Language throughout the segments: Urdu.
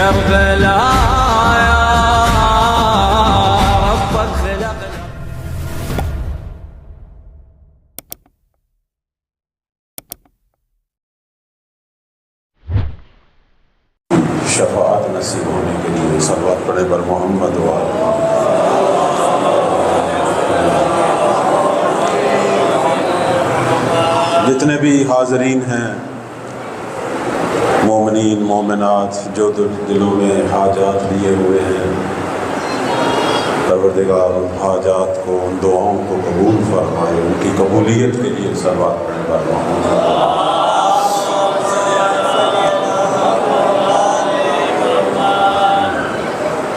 كربلاء يا ربك خلق. شفاعت نصیب ہونے کے لیے صلوات پڑھے بر محمد جتنے بھی حاضرین ہیں، مومنین مومنات جو دلوں میں حاجات لیے ہوئے ہیں، پروردگار ان حاجات کو، ان دعاؤں کو قبول فرمائے، ان کی قبولیت کے لیے صلوات پڑھے بر محمد.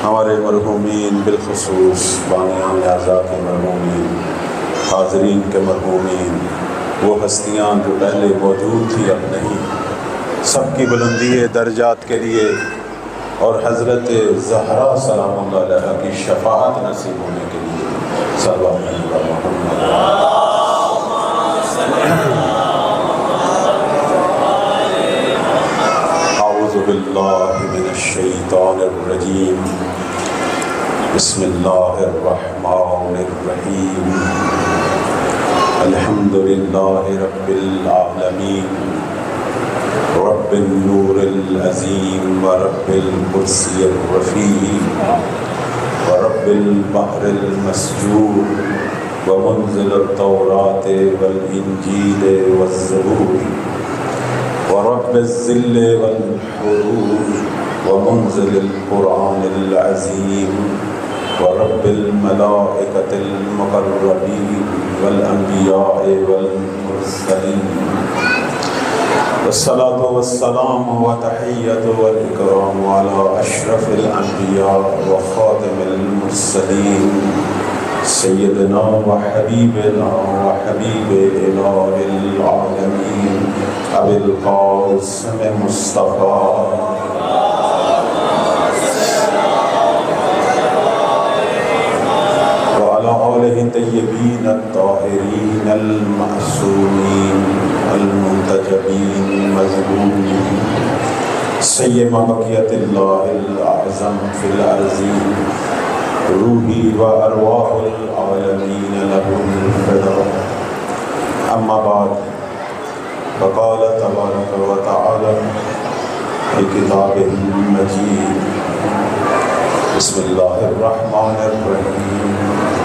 ہمارے مرحومین، بالخصوص بانیان اعضاء کے مرحومین، حاضرین کے مرحومین، وہ ہستیاں جو پہلے موجود تھی اب نہیں، سب کی بلندی درجات کے لیے اور حضرت زہرا سلام اللہ علیہا کی شفاعت نصیب ہونے کے لیے صلوات علی محمد. اعوذ باللہ من الشیطان الرجیم، بسم اللہ الرحمن الرحیم. الحمد للہ رب العالمین، رب النور العظیم ورب القدسی الرفیع ورب البحر المسجور ومنزل التوراة والانجیل والزبور ورب الظل والحرور ومنزل القرآن العظیم ورب الملائکة المقربین والانبیاء والمرسلین. والصلاة والسلام وتحیۃ والاکرام علی اشرف الانبیاء وخاتم المرسلین سیدنا وحبیبنا وحبیب الہ العالمین ابی القاسم مصطفیٰ آلہ طیبین الطاہرین المعصومین المنتجبین مظلومین سیما بقیت اللہ الاعظم فی الارضین روحی و ارواح العالمین لہم الفداء. اما بعد فقال تبارک و تعالی فی کتابہ المجید، بسم اللہ الرحمن الرحیم.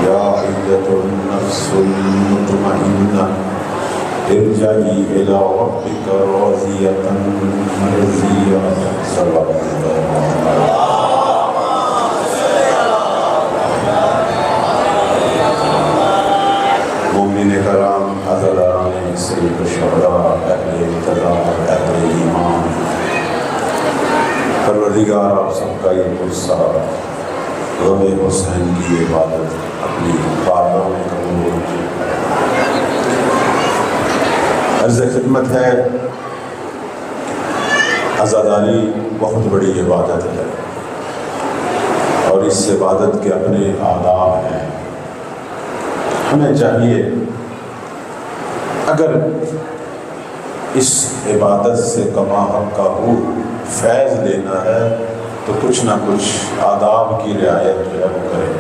یا ایتھا النفس المطمئنہ ارجعی الی ربک راضیۃ مرضیہ. صلی اللہ علیہ وسلم. مومنین کرام، حضران سید الشہداء، اہل ابتداء، اہل ایمان، پروردگار آپ سب کا یہ غصہ غم حسین کی عبادت اپنی بارگاہ میں قبول. عرض خدمت ہے، عزاداری بہت بڑی عبادت ہے اور اس عبادت کے اپنے آداب ہیں. ہمیں چاہیے اگر اس عبادت سے کما حق کا فیض لینا ہے تو کچھ نہ کچھ آداب کی رعایت جو ہے وہ کریں.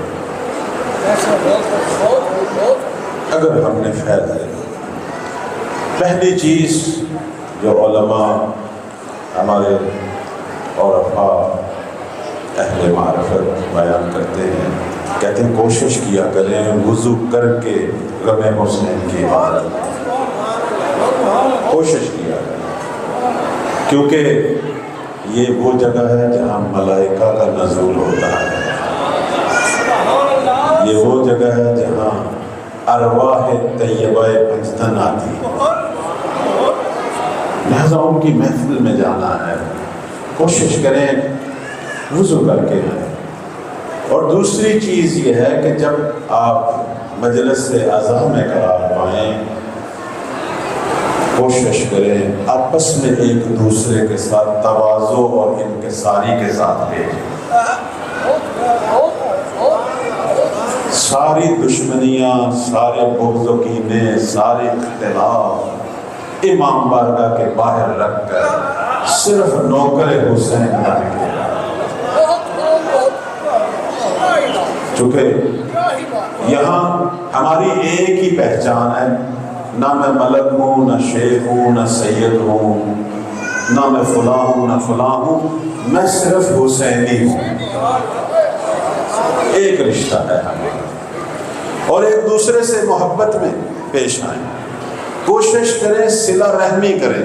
اگر ہم نے فیض لینا، پہلی چیز جو علماء ہمارے عرفاء اہل معرفت بیان کرتے ہیں، کہتے ہیں کوشش کیا کریں وضو کر کے غم حسین کی عبادت، کوشش کیا کریں، کیونکہ یہ وہ جگہ ہے جہاں ملائکہ کا نزول ہوتا ہے، یہ وہ جگہ ہے جہاں ارواح طیبہ پنجتن آتی ہے، لہذا ان کی محفل میں جانا ہے. کوشش کریں وضو کر کے آئیں. اور دوسری چیز یہ ہے کہ جب آپ مجلس سے عزا میں قرار پائیں، کوشش کریں آپس میں ایک دوسرے کے ساتھ تواضع اور انکساری کے ساتھ بھیجیں. ساری دشمنیاں، سارے بغض و کینے، سارے اختلاف امام بارگاہ کے باہر رکھ کر صرف نوکر حسین بن کے چونکہ یہاں ہماری ایک ہی پہچان ہے، نہ میں ملک ہوں، نہ شیخ ہوں، نہ سید ہوں، نہ میں فلاں ہوں نہ فلاں ہوں، میں صرف حسینی ہوں۔ ایک رشتہ ہے ہمارا، اور ایک دوسرے سے محبت میں پیش آئیں، کوشش کریں، صلہ رحمی کریں۔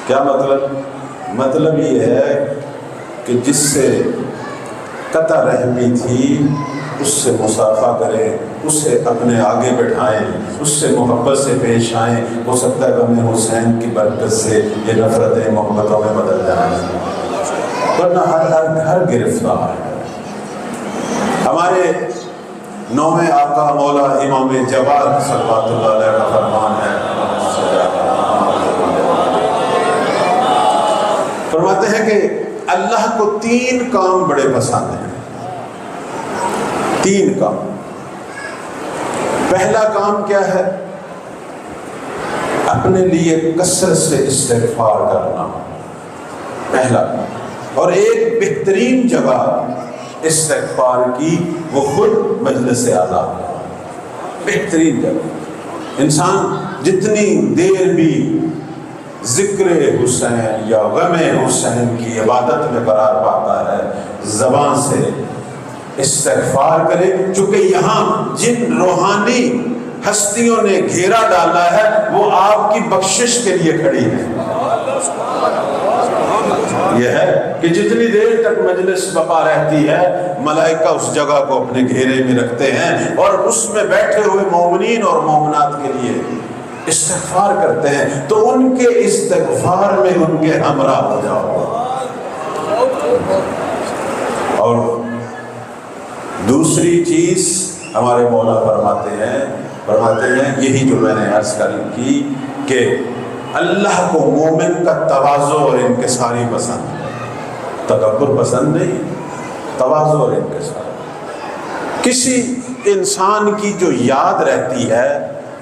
کیا مطلب یہ ہے کہ جس سے قطع رحمی تھی اس سے مصافحہ کریں، اسے اپنے آگے بٹھائیں، اس سے محبت سے پیش آئیں۔ ہو سکتا ہے غم حسین کی برکت سے یہ نفرتیں محبتوں میں بدل جائیں، ورنہ ہر گھر گرفتار ہے۔ ہمارے نویں آقا مولا امام جواد صلوات اللہ علیہ کا فرمان ہے، فرماتے ہیں کہ اللہ کو 3 کام بڑے پسند ہیں۔ 3 کام۔ پہلا کام کیا ہے؟ اپنے لیے کثرت سے استغفار کرنا، پہلا۔ اور ایک بہترین جگہ استغفار کی وہ خود مجلس اعلیٰ، بہترین جگہ۔ انسان جتنی دیر بھی ذکر حسین یا غم حسین کی عبادت میں قرار پاتا ہے، زبان سے استغفار کرے، چونکہ یہاں جن روحانی ہستیوں نے گھیرا ڈالا ہے وہ آپ کی بخشش کے لیے کھڑی ہے۔ یہ ہے کہ جتنی دیر تک مجلس بپا رہتی ہے، ملائکہ اس جگہ کو اپنے گھیرے میں رکھتے ہیں اور اس میں بیٹھے ہوئے مومنین اور مومنات کے لیے استغفار کرتے ہیں، تو ان کے استغفار میں ان کے ہمراہ ہو جاؤ۔ اور دوسری چیز ہمارے مولا فرماتے ہیں یہی جو میں نے عرض کی کہ اللہ کو مومن کا تواضع اور انکساری پسند ہے، تکبر پسند نہیں، تواضع اور انکسار۔ کسی انسان کی جو یاد رہتی ہے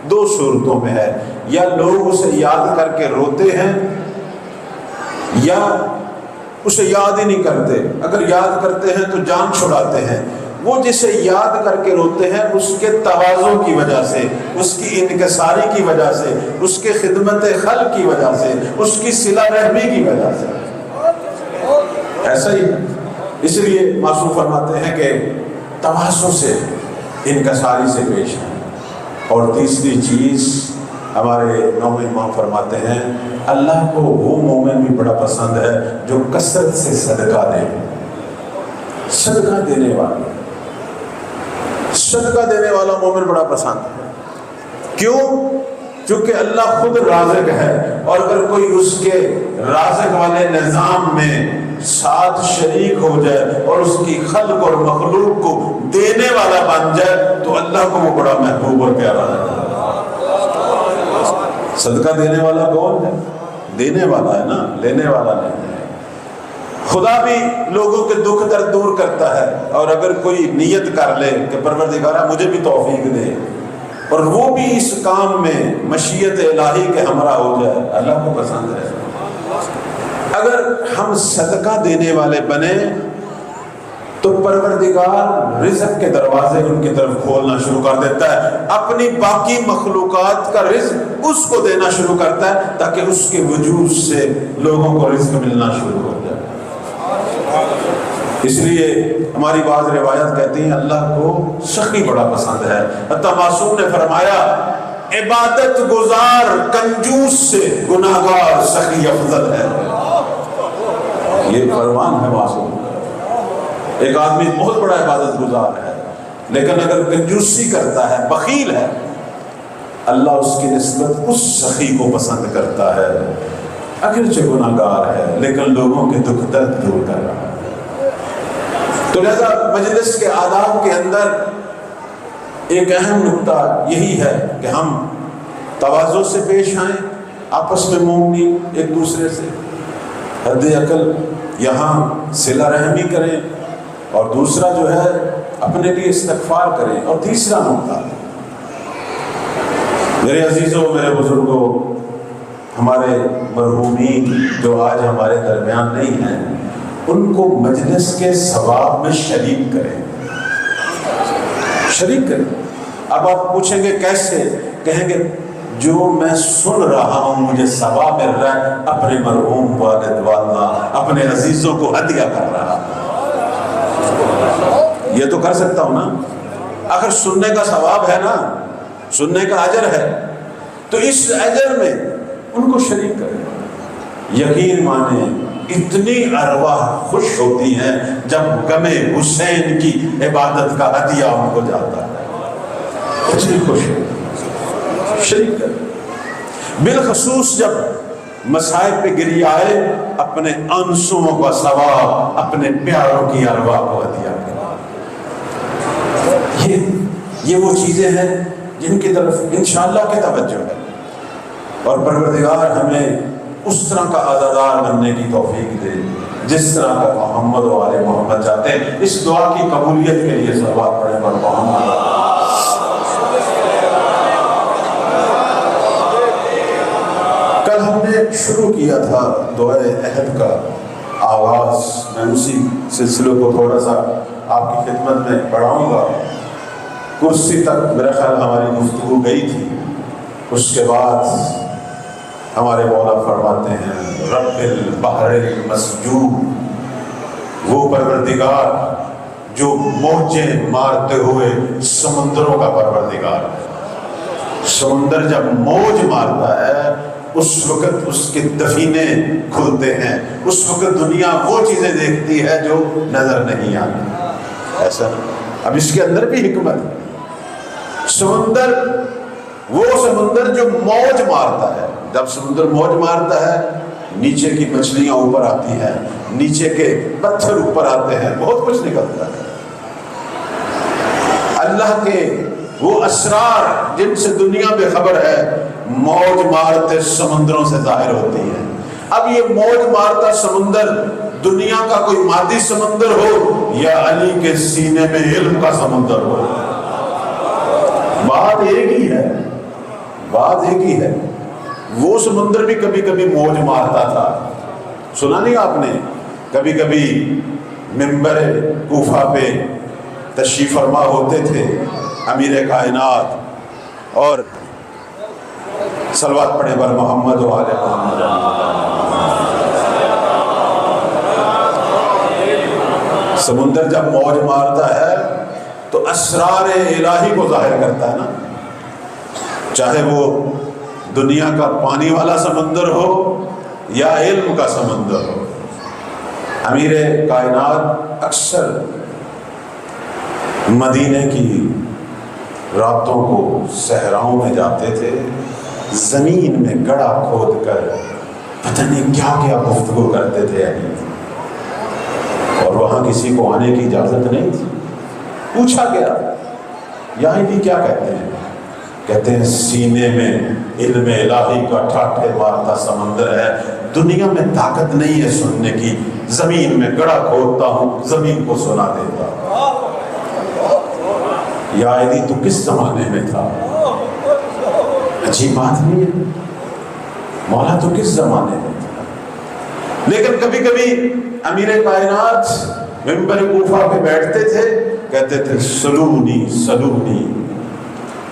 2 صورتوں میں ہے، یا لوگ اسے یاد کر کے روتے ہیں یا اسے یاد ہی نہیں کرتے۔ اگر یاد کرتے ہیں تو جان چھڑاتے ہیں۔ وہ جسے یاد کر کے روتے ہیں اس کے تواضع کی وجہ سے، اس کی انکساری کی وجہ سے، اس کے خدمت خلق کی وجہ سے، اس کی صلہ رحمی کی وجہ سے، ایسا ہی ہے۔ اس لیے معصوم فرماتے ہیں کہ تواضع سے، انکساری سے پیش آئیں۔ اور تیسری چیز ہمارے نویں امام فرماتے ہیں اللہ کو وہ مومن بھی بڑا پسند ہے جو کثرت سے صدقہ دے، صدقہ دینے والا، صدقہ دینے والا مومن بڑا پسند ہے۔ کیوں؟ کیونکہ اللہ خود رازق ہے، اور اگر کوئی اس کے رازق والے نظام میں ساتھ شریک ہو جائے اور اس کی خلق اور مخلوق کو دینے والا بن جائے تو اللہ کو وہ بڑا محبوب اور پیارا ہے۔ صدقہ دینے والا کون ہے؟ دینے والا ہے نا، لینے والا نہیں ہے۔ خدا بھی لوگوں کے دکھ درد دور کرتا ہے، اور اگر کوئی نیت کر لے کہ پروردگارہ مجھے بھی توفیق دے، اور وہ بھی اس کام میں مشیت الہی کے ہمراہ ہو جائے، اللہ کو پسند ہے۔ اگر ہم صدقہ دینے والے بنے تو پروردگار رزق کے دروازے ان کی طرف کھولنا شروع کر دیتا ہے، اپنی باقی مخلوقات کا رزق اس کو دینا شروع کرتا ہے تاکہ اس کے وجود سے لوگوں کو رزق ملنا شروع ہو جائے۔ اس لیے ہماری بعض روایت کہتی ہیں اللہ کو سخی بڑا پسند ہے۔ حتیٰ معصوم نے فرمایا عبادت گزار کنجوس سے گناہگار سخی افضل ہے۔ یہ فرمان ہے معصوم۔ ایک آدمی بہت بڑا عبادت گزار ہے لیکن اگر کنجوسی کرتا ہے، بخیل ہے، اللہ اس کی نسبت اس سخی کو پسند کرتا ہے، اگرچہ گناہگار ہے لیکن لوگوں کے دکھ درد دور کر رہا ہے۔ تو لہذا مجلس کے آداب کے اندر ایک اہم نقطہ یہی ہے کہ ہم تواضع سے پیش آئیں، آپس میں مومنی ایک دوسرے سے حد عقل یہاں صلہ رحمی کریں، اور دوسرا جو ہے اپنے لیے استغفار کریں۔ اور تیسرا نقطہ، میرے عزیزوں، میرے بزرگوں، ہمارے مرحومین جو آج ہمارے درمیان نہیں ہیں ان کو مجلس کے ثواب میں شریک کریں۔ شریک کریں۔ اب آپ پوچھیں گے کیسے؟ کہیں گے جو میں سن رہا ہوں مجھے ثواب مل رہا ہے، اپنے مرحوم والد والدہ اپنے عزیزوں کو ہدیہ کر رہا ہوں، یہ تو کر سکتا ہوں نا۔ اگر سننے کا ثواب ہے نا، سننے کا اجر ہے، تو اس اجر میں ان کو شریک کریں۔ یقین مانیں اتنی ارواح خوش ہوتی ہیں جب غم حسین کی عبادت کا ہدیہ ان کو جاتا ہے، اتنی خوش ہے، شریک کریں۔ بالخصوص جب مصائب پہ گری آئے، اپنے آنسوؤں کا ثواب اپنے پیاروں کی ارواح کو ہدیہ کریں۔ یہ وہ چیزیں ہیں جن کی طرف انشاءاللہ کی توجہ ہے، اور پروردگار ہمیں اس طرح کا عزادار بننے کی توفیق دے جس طرح کا محمد و آل محمد چاہتے ہیں۔ اس دعا کی قبولیت کے لیے صلوات پڑھیں پر محمد۔ کل ہم نے شروع کیا تھا دعائے عہد کا آغاز، میں اسی سلسلے کو تھوڑا سا آپ کی خدمت میں پڑھاؤں گا۔ کرسی تک میرا خیال ہماری گفتگو گئی تھی، اس کے بعد ہمارے مولا فرماتے ہیں رب البحر المسجور، وہ پروردگار جو موجیں مارتے ہوئے سمندروں کا پروردگار ہے۔ سمندر جب موج مارتا ہے اس وقت اس کے دفینے کھلتے ہیں، اس وقت دنیا وہ چیزیں دیکھتی ہے جو نظر نہیں آتی۔ ایسا اب اس کے اندر بھی حکمت ہے۔ سمندر وہ سمندر جو موج مارتا ہے، جب سمندر موج مارتا ہے نیچے کی مچھلیاں اوپر آتی ہیں، نیچے کے پتھر اوپر آتے ہیں، بہت کچھ نکلتا ہے۔ اللہ کے وہ اسرار جن سے دنیا بے خبر ہے موج مارتے سمندروں سے ظاہر ہوتی ہیں۔ اب یہ موج مارتا سمندر دنیا کا کوئی مادی سمندر ہو یا علی کے سینے میں علم کا سمندر ہو، بات ایک ہی ہے، بات ایک ہی ہے۔ وہ سمندر بھی کبھی کبھی موج مارتا تھا، سنا نہیں آپ نے؟ کبھی کبھی منبر کوفہ پہ تشریف فرما ہوتے تھے امیر کائنات اور صلوات پڑھیں بر محمد و آل محمد۔ سمندر جب موج مارتا ہے تو اسرار الہی کو ظاہر کرتا ہے نا، چاہے وہ دنیا کا پانی والا سمندر ہو یا علم کا سمندر ہو۔ امیر کائنات اکثر مدینے کی راتوں کو صحراؤں میں جاتے تھے، زمین میں گڑھا کھود کر پتہ نہیں کیا کیا گفتگو کرتے تھے اور وہاں کسی کو آنے کی اجازت نہیں تھی۔ پوچھا گیا یہاں بھی کیا کہتے ہیں؟ کہتے ہیں سینے میں علم الہی کا ٹھاٹھے مارتا سمندر ہے، دنیا میں طاقت نہیں ہے سننے کی، زمین میں گڑھا کھودتا ہوں، زمین کو سنا دیتا ہوں۔ یا علی تو کس زمانے میں تھا؟ عجیب بات نہیں ہے، مولا تو کس زمانے میں تھا؟ لیکن کبھی کبھی امیر کائنات منبر کوفہ پہ بیٹھتے تھے، کہتے تھے سلونی سلونی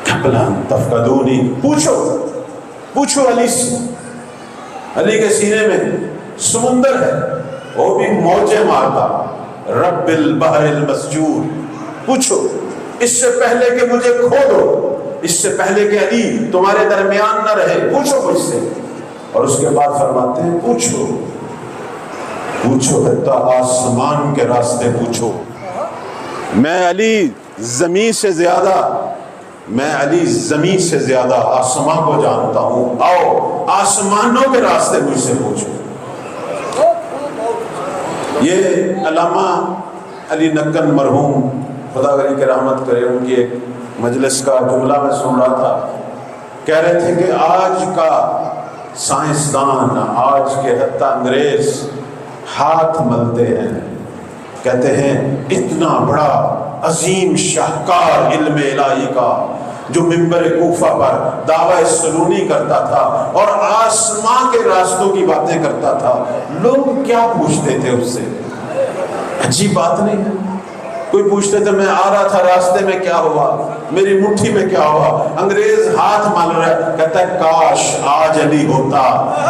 قبل ان تفقدونی، پوچھو پوچھو علی سے۔ علی کے سینے میں سمندر ہے، وہ بھی موجیں مارتا، رب البحر المسجور، پوچھو اس سے پہلے کہ مجھے کھو دو، اس سے پہلے کہ علی تمہارے درمیان نہ رہے، پوچھو مجھ سے۔ اور اس کے بعد فرماتے ہیں پوچھو پوچھو حتی آسمان کے راستے پوچھو، میں علی زمین سے زیادہ آسمان کو جانتا ہوں، آؤ آسمانوں کے راستے مجھ سے پوچھو۔ یہ علامہ علی نکن مرحوم خدا علی کے رحمت کرے، ان کی ایک مجلس کا جملہ میں سن رہا تھا، کہہ رہے تھے کہ آج کا سائنسدان، آج کے حتی انگریز ہاتھ ملتے ہیں، کہتے ہیں اتنا بڑا عظیم شاہکار علم الہی کا جو منبر کوفہ پر دعویٰ سلونی کرتا تھا اور آسمان کے راستوں کی باتیں کرتا تھا، لوگ کیا پوچھتے تھے اس سے؟ عجیب بات نہیں ہے؟ کوئی پوچھتے تھے میں آ رہا تھا راستے میں کیا ہوا، میری مٹھی میں کیا ہوا، انگریز ہاتھ مال رہا ہے، کہتا ہے کاش آج علی ہوتا۔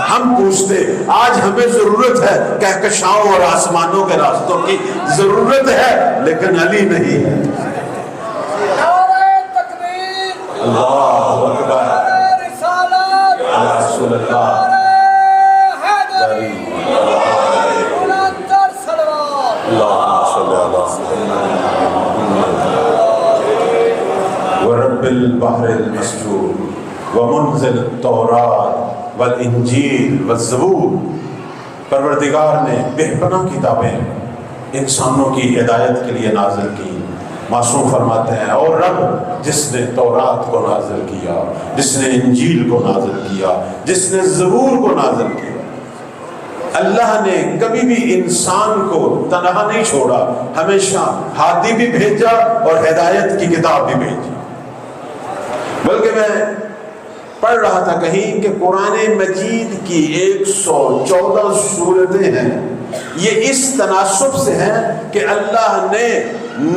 ہم پوچھتے آج ہمیں ضرورت ہے کہکشاؤں اور آسمانوں کے راستوں کی ضرورت ہے، لیکن علی نہیں ہے۔ اللہ اکبر، رسول اللہ، ورب البحر المسجور ومنزل التوراۃ والانجیل والزبور، پروردگار نے بے پناہ کتابیں انسانوں کی ہدایت کے لیے نازل کی۔ معصوم فرماتے ہیں اور رب جس نے تورات کو نازل کیا، جس نے انجیل کو نازل کیا، جس نے زبور کو نازل کیا، اللہ نے کبھی بھی انسان کو تنہا نہیں چھوڑا، ہمیشہ ہادی بھی بھیجا اور ہدایت کی کتاب بھی بھیجی۔ بلکہ میں پڑھ رہا تھا کہیں کہ قرآن مجید کی 114 سورتیں ہیں، یہ اس تناسب سے ہیں کہ اللہ نے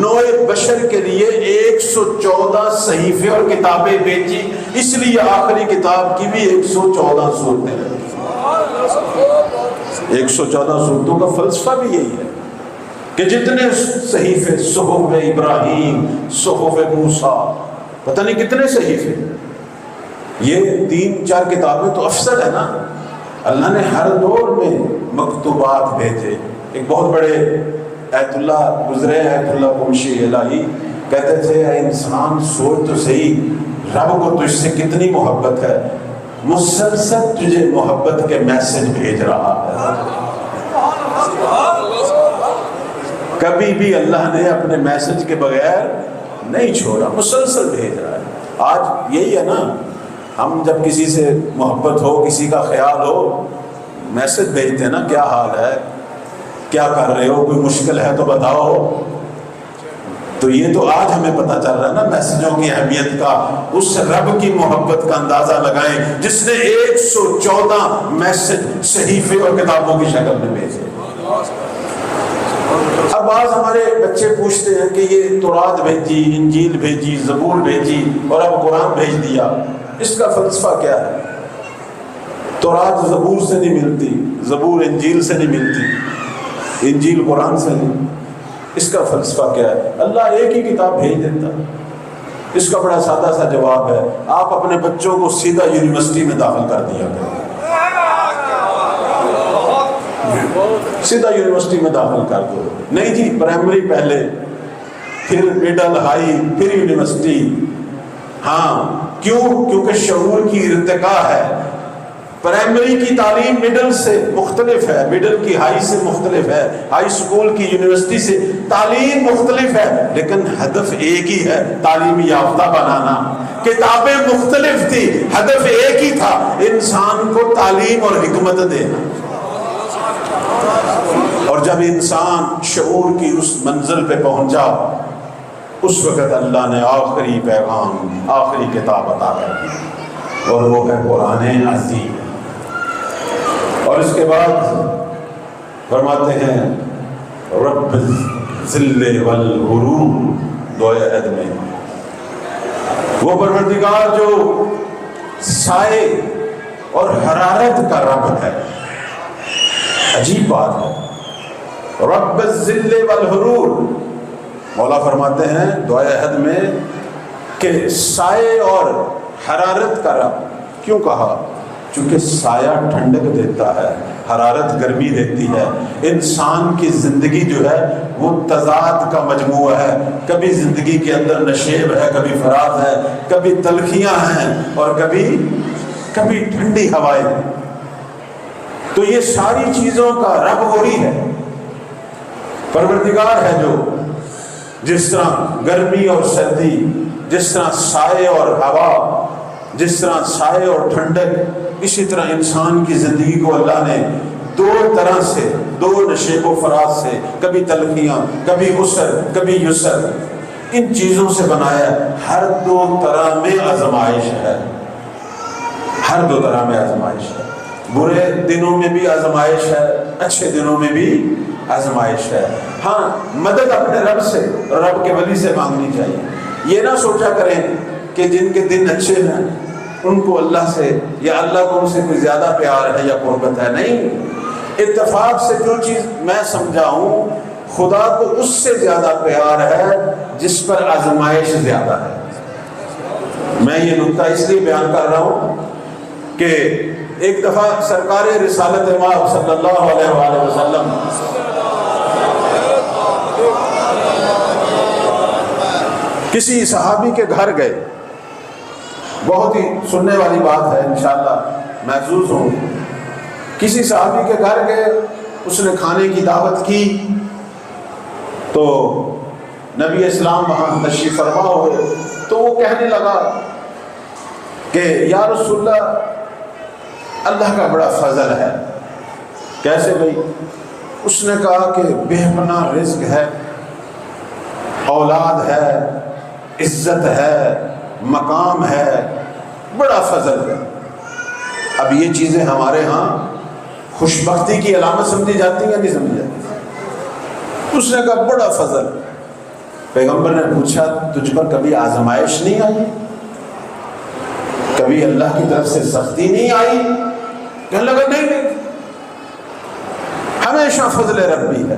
نوع بشر کے لیے 114 صحیفے اور کتابیں بھیجی، اس لیے آخری کتاب کی بھی 114 صورتیں ہیں۔ 114 صورتوں کا فلسفہ بھی یہی ہے کہ جتنے صحیفے، صحف ابراہیم، صحف موسیٰ، پتہ نہیں کتنے صحیفے، یہ 3-4 کتابیں تو افضل ہے نا۔ اللہ نے ہر دور میں مکتوبات بھیجے۔ ایک بہت بڑے ایت اللہ گزرے، ایت اللہ قمشی الہی، کہتے تھے اے انسان سوچ تو صحیح، رب کو تجھ سے کتنی محبت ہے، مسلسل تجھے محبت کے میسج بھیج رہا ہے۔ کبھی بھی اللہ نے اپنے میسج کے بغیر نہیں چھوڑا، مسلسل بھیج رہا ہے۔ آج یہی ہے نا، ہم جب کسی سے محبت ہو، کسی کا خیال ہو، میسج بھیجتے ہیں نا، کیا حال ہے، کیا کر رہے ہو، کوئی مشکل ہے تو بتاؤ۔ تو یہ تو آج ہمیں پتہ چل رہا ہے نا میسجوں کی اہمیت کا۔ اس رب کی محبت کا اندازہ لگائیں جس نے 114 میسج صحیفے اور کتابوں کی شکل میں بھیجے۔ اب بعض ہمارے بچے پوچھتے ہیں کہ یہ تورات بھیجی، انجیل بھیجی، زبور بھیجی اور اب قرآن بھیج دیا، اس کا فلسفہ کیا ہے؟ تورات زبور سے نہیں ملتی، زبور انجیل سے نہیں ملتی، انجیل قرآن سے نہیں، اس کا فلسفہ کیا ہے؟ اللہ ایک ہی کتاب بھیج دیتا۔ اس کا بڑا سادہ سا جواب ہے، آپ اپنے بچوں کو سیدھا یونیورسٹی میں داخل کر دیا کریں، سیدھا یونیورسٹی میں داخل کر دو۔ نہیں جی، پرائمری پہلے، پھر مڈل، ہائی، پھر یونیورسٹی۔ ہاں کیوں؟ کیونکہ شعور کی ارتقاء ہے۔ پرائمری کی تعلیم مڈل سے مختلف ہے، مڈل کی ہائی سے مختلف ہے، ہائی اسکول کی یونیورسٹی سے تعلیم مختلف ہے، لیکن ہدف ایک ہی ہے، تعلیم یافتہ بنانا۔ کتابیں مختلف تھی، ہدف ایک ہی تھا، انسان کو تعلیم اور حکمت دینا۔ اور جب انسان شعور کی اس منزل پہ پہنچا، اس وقت اللہ نے آخری پیغام، آخری کتاب عطا کر دی، اور وہ ہے قرآن عظیم۔ اور اس کے بعد فرماتے ہیں رب الذل والغرور، دعائے عہد میں وہ پروردگار جو سائے اور حرارت کا رب ہے۔ عجیب بات ہے، رب الذل والغرور، مولا فرماتے ہیں دعائے عہد میں کہ سائے اور حرارت کا رب۔ کیوں کہا؟ چونکہ سایہ ٹھنڈک دیتا ہے، حرارت گرمی دیتی ہے۔ انسان کی زندگی جو ہے وہ تضاد کا مجموعہ ہے، کبھی زندگی کے اندر نشیب ہے، کبھی فراز ہے، کبھی تلخیاں ہیں اور کبھی ٹھنڈی ہوائیں۔ تو یہ ساری چیزوں کا رب وہی ہے، پروردگار ہے جو جس طرح گرمی اور سردی، جس طرح سائے اور ہوا، جس طرح سائے اور ٹھنڈک، اسی طرح انسان کی زندگی کو اللہ نے دو طرح سے، دو نشیب و فراز سے، کبھی تلخیاں، کبھی عسر، کبھی یسر، ان چیزوں سے بنایا۔ ہر دو طرح میں آزمائش ہے، ہر دو طرح میں آزمائش ہے، برے دنوں میں بھی آزمائش ہے، اچھے دنوں میں بھی آزمائش ہے۔ ہاں مدد اپنے رب سے، رب کے ولی سے مانگنی چاہیے۔ یہ نہ سوچا کریں کہ جن کے دن اچھے ہیں ان کو اللہ سے یا اللہ کو ان سے کوئی زیادہ پیار ہے یا قربت ہے، نہیں۔ اتفاق سے جو چیز میں سمجھا ہوں، خدا کو اس سے زیادہ پیار ہے جس پر آزمائش زیادہ ہے۔ میں یہ نکتہ اس لیے بیان کر رہا ہوں کہ ایک دفعہ سرکار رسالت مآب صلی اللہ علیہ وآلہ وسلم کسی صحابی کے گھر گئے، بہت ہی سننے والی بات ہے، انشاءاللہ محظوظ ہوں۔ کسی صحابی کے گھر گئے، اس نے کھانے کی دعوت کی تو نبی اسلام وہاں تشریف فرما ہوئے، تو وہ کہنے لگا کہ یا رسول اللہ، اللہ کا بڑا فضل ہے۔ کیسے بھائی؟ اس نے کہا کہ بے پناہ رزق ہے، اولاد ہے، عزت ہے، مقام ہے، بڑا فضل ہے۔ اب یہ چیزیں ہمارے ہاں خوشبختی کی علامت سمجھی جاتی ہیں یا نہیں سمجھی جاتی؟ اس نے کہا بڑا فضل۔ پیغمبر نے پوچھا تجھ پر کبھی آزمائش نہیں آئی؟ کبھی اللہ کی طرف سے سختی نہیں آئی؟ کہنے لگا نہیں، ہمیشہ فضل ربی ہے۔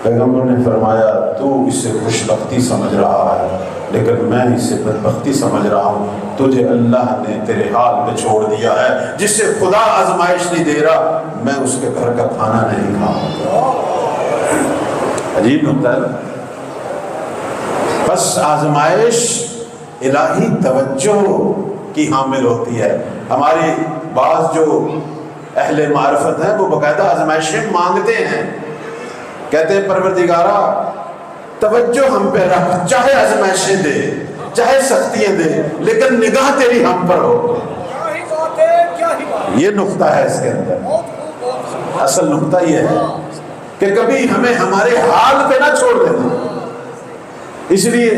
پیغمبر نے فرمایا تو اسے خوش بختی سمجھ رہا ہے، لیکن میں اسے بدبختی سمجھ رہا ہوں۔ تجھے اللہ نے تیرے حال پہ چھوڑ دیا ہے۔ جس سے خدا آزمائش نہیں دے رہا، میں اس کے گھر کا کھانا نہیں کھاؤں۔ عجیب نکتہ ہے۔ بس آزمائش الہی توجہ کی حامل ہوتی ہے۔ ہماری بعض جو اہل معرفت ہیں وہ باقاعدہ آزمائشیں مانگتے ہیں، کہتے ہیں پروردگارا توجہ ہم پہ رکھ، چاہے آزمائشیں دے، چاہے سختیاں دے، لیکن نگاہ تیری ہم پر ہو۔ یہ نقطہ ہے اس کے اندر۔ اصل نقطہ یہ ہے کہ کبھی ہمیں ہمارے حال پہ نہ چھوڑ دینا۔ اس لیے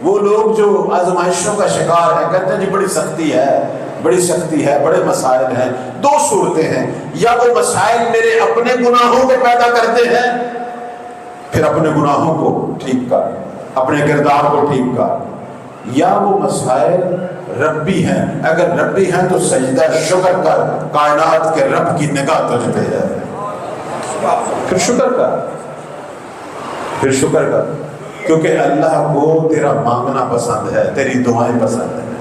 وہ لوگ جو آزمائشوں کا شکار ہیں کہتے ہیں جی بڑی سختی ہے، بڑی سختی ہے، بڑے مسائل ہیں۔ دو صورتیں ہیں، یا وہ مسائل میرے اپنے گناہوں کو پیدا کرتے ہیں، پھر اپنے گناہوں کو ٹھیک کر، اپنے کردار کو ٹھیک کر، یا وہ مسائل ربی ہیں۔ اگر ربی ہیں تو سجدہ شکر کر، کائنات کے رب کی نگاہ تجھ پہ ہے، پھر شکر کر، پھر شکر کر، کیونکہ اللہ کو تیرا مانگنا پسند ہے، تیری دعائیں پسند ہیں۔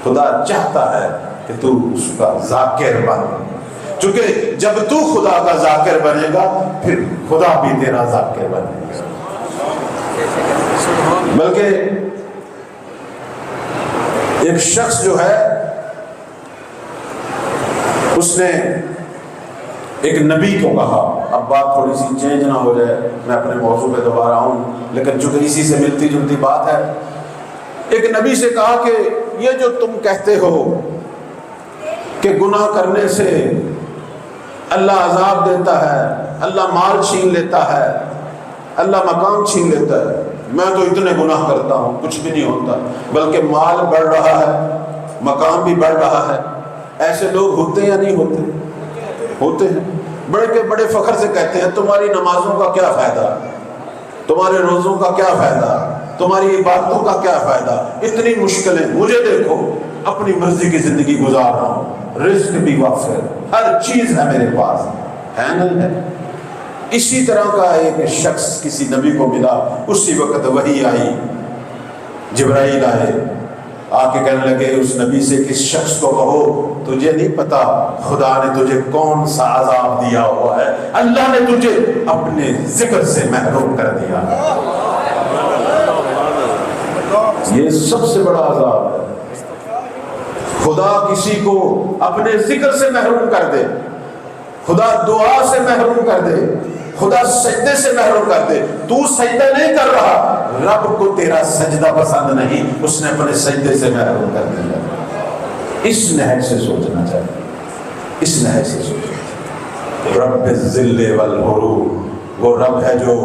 خدا چاہتا ہے کہ تو اس کا ذاکر بن، چونکہ جب تو خدا کا ذاکر بنے گا پھر خدا بھی تیرا ذاکر بنے گا۔ بلکہ ایک شخص جو ہے اس نے ایک نبی کو کہا، اب بات تھوڑی سی چینج نہ ہو جائے، میں اپنے موضوع پہ دوبارہ آؤں، لیکن چونکہ اسی سے ملتی جلتی بات ہے۔ ایک نبی سے کہا کہ یہ جو تم کہتے ہو کہ گناہ کرنے سے اللہ عذاب دیتا ہے، اللہ مال چھین لیتا ہے، اللہ مقام چھین لیتا ہے، میں تو اتنے گناہ کرتا ہوں کچھ بھی نہیں ہوتا، بلکہ مال بڑھ رہا ہے، مقام بھی بڑھ رہا ہے۔ ایسے لوگ ہوتے یا نہیں ہوتے؟ ہوتے ہیں۔ بڑے کے بڑے فخر سے کہتے ہیں تمہاری نمازوں کا کیا فائدہ، تمہارے روزوں کا کیا فائدہ، تمہاری عبادتوں کا کیا فائدہ، اتنی مشکلیں، مجھے دیکھو اپنی مرضی کی زندگی گزار رہا ہوں، رزق بھی وافر، ہر چیز ہے میرے پاس، ہے نہیں ہے۔ اسی طرح کا ایک شخص کسی نبی کو ملا، اسی وقت وحی آئی، جبرائیل آئے، آ کے کہنے لگے اس نبی سے کہ اس شخص کو کہو تجھے نہیں پتا خدا نے تجھے کون سا عذاب دیا ہوا ہے، اللہ نے تجھے اپنے ذکر سے محروم کر دیا۔ یہ سب سے بڑا عذاب ہے، خدا کسی کو اپنے ذکر سے محروم کر دے، خدا دعا سے محروم کر دے، خدا سجدے سے محروم کر دے۔ تو سجدہ نہیں کر رہا، رب کو تیرا سجدہ پسند نہیں، اس نے اپنے سجدے سے محروم کر دیا۔ اس نہج سے سوچنا چاہیے، اس نہج سے سوچنا چاہیے۔ رب الذل والحروب، وہ رب ہے جو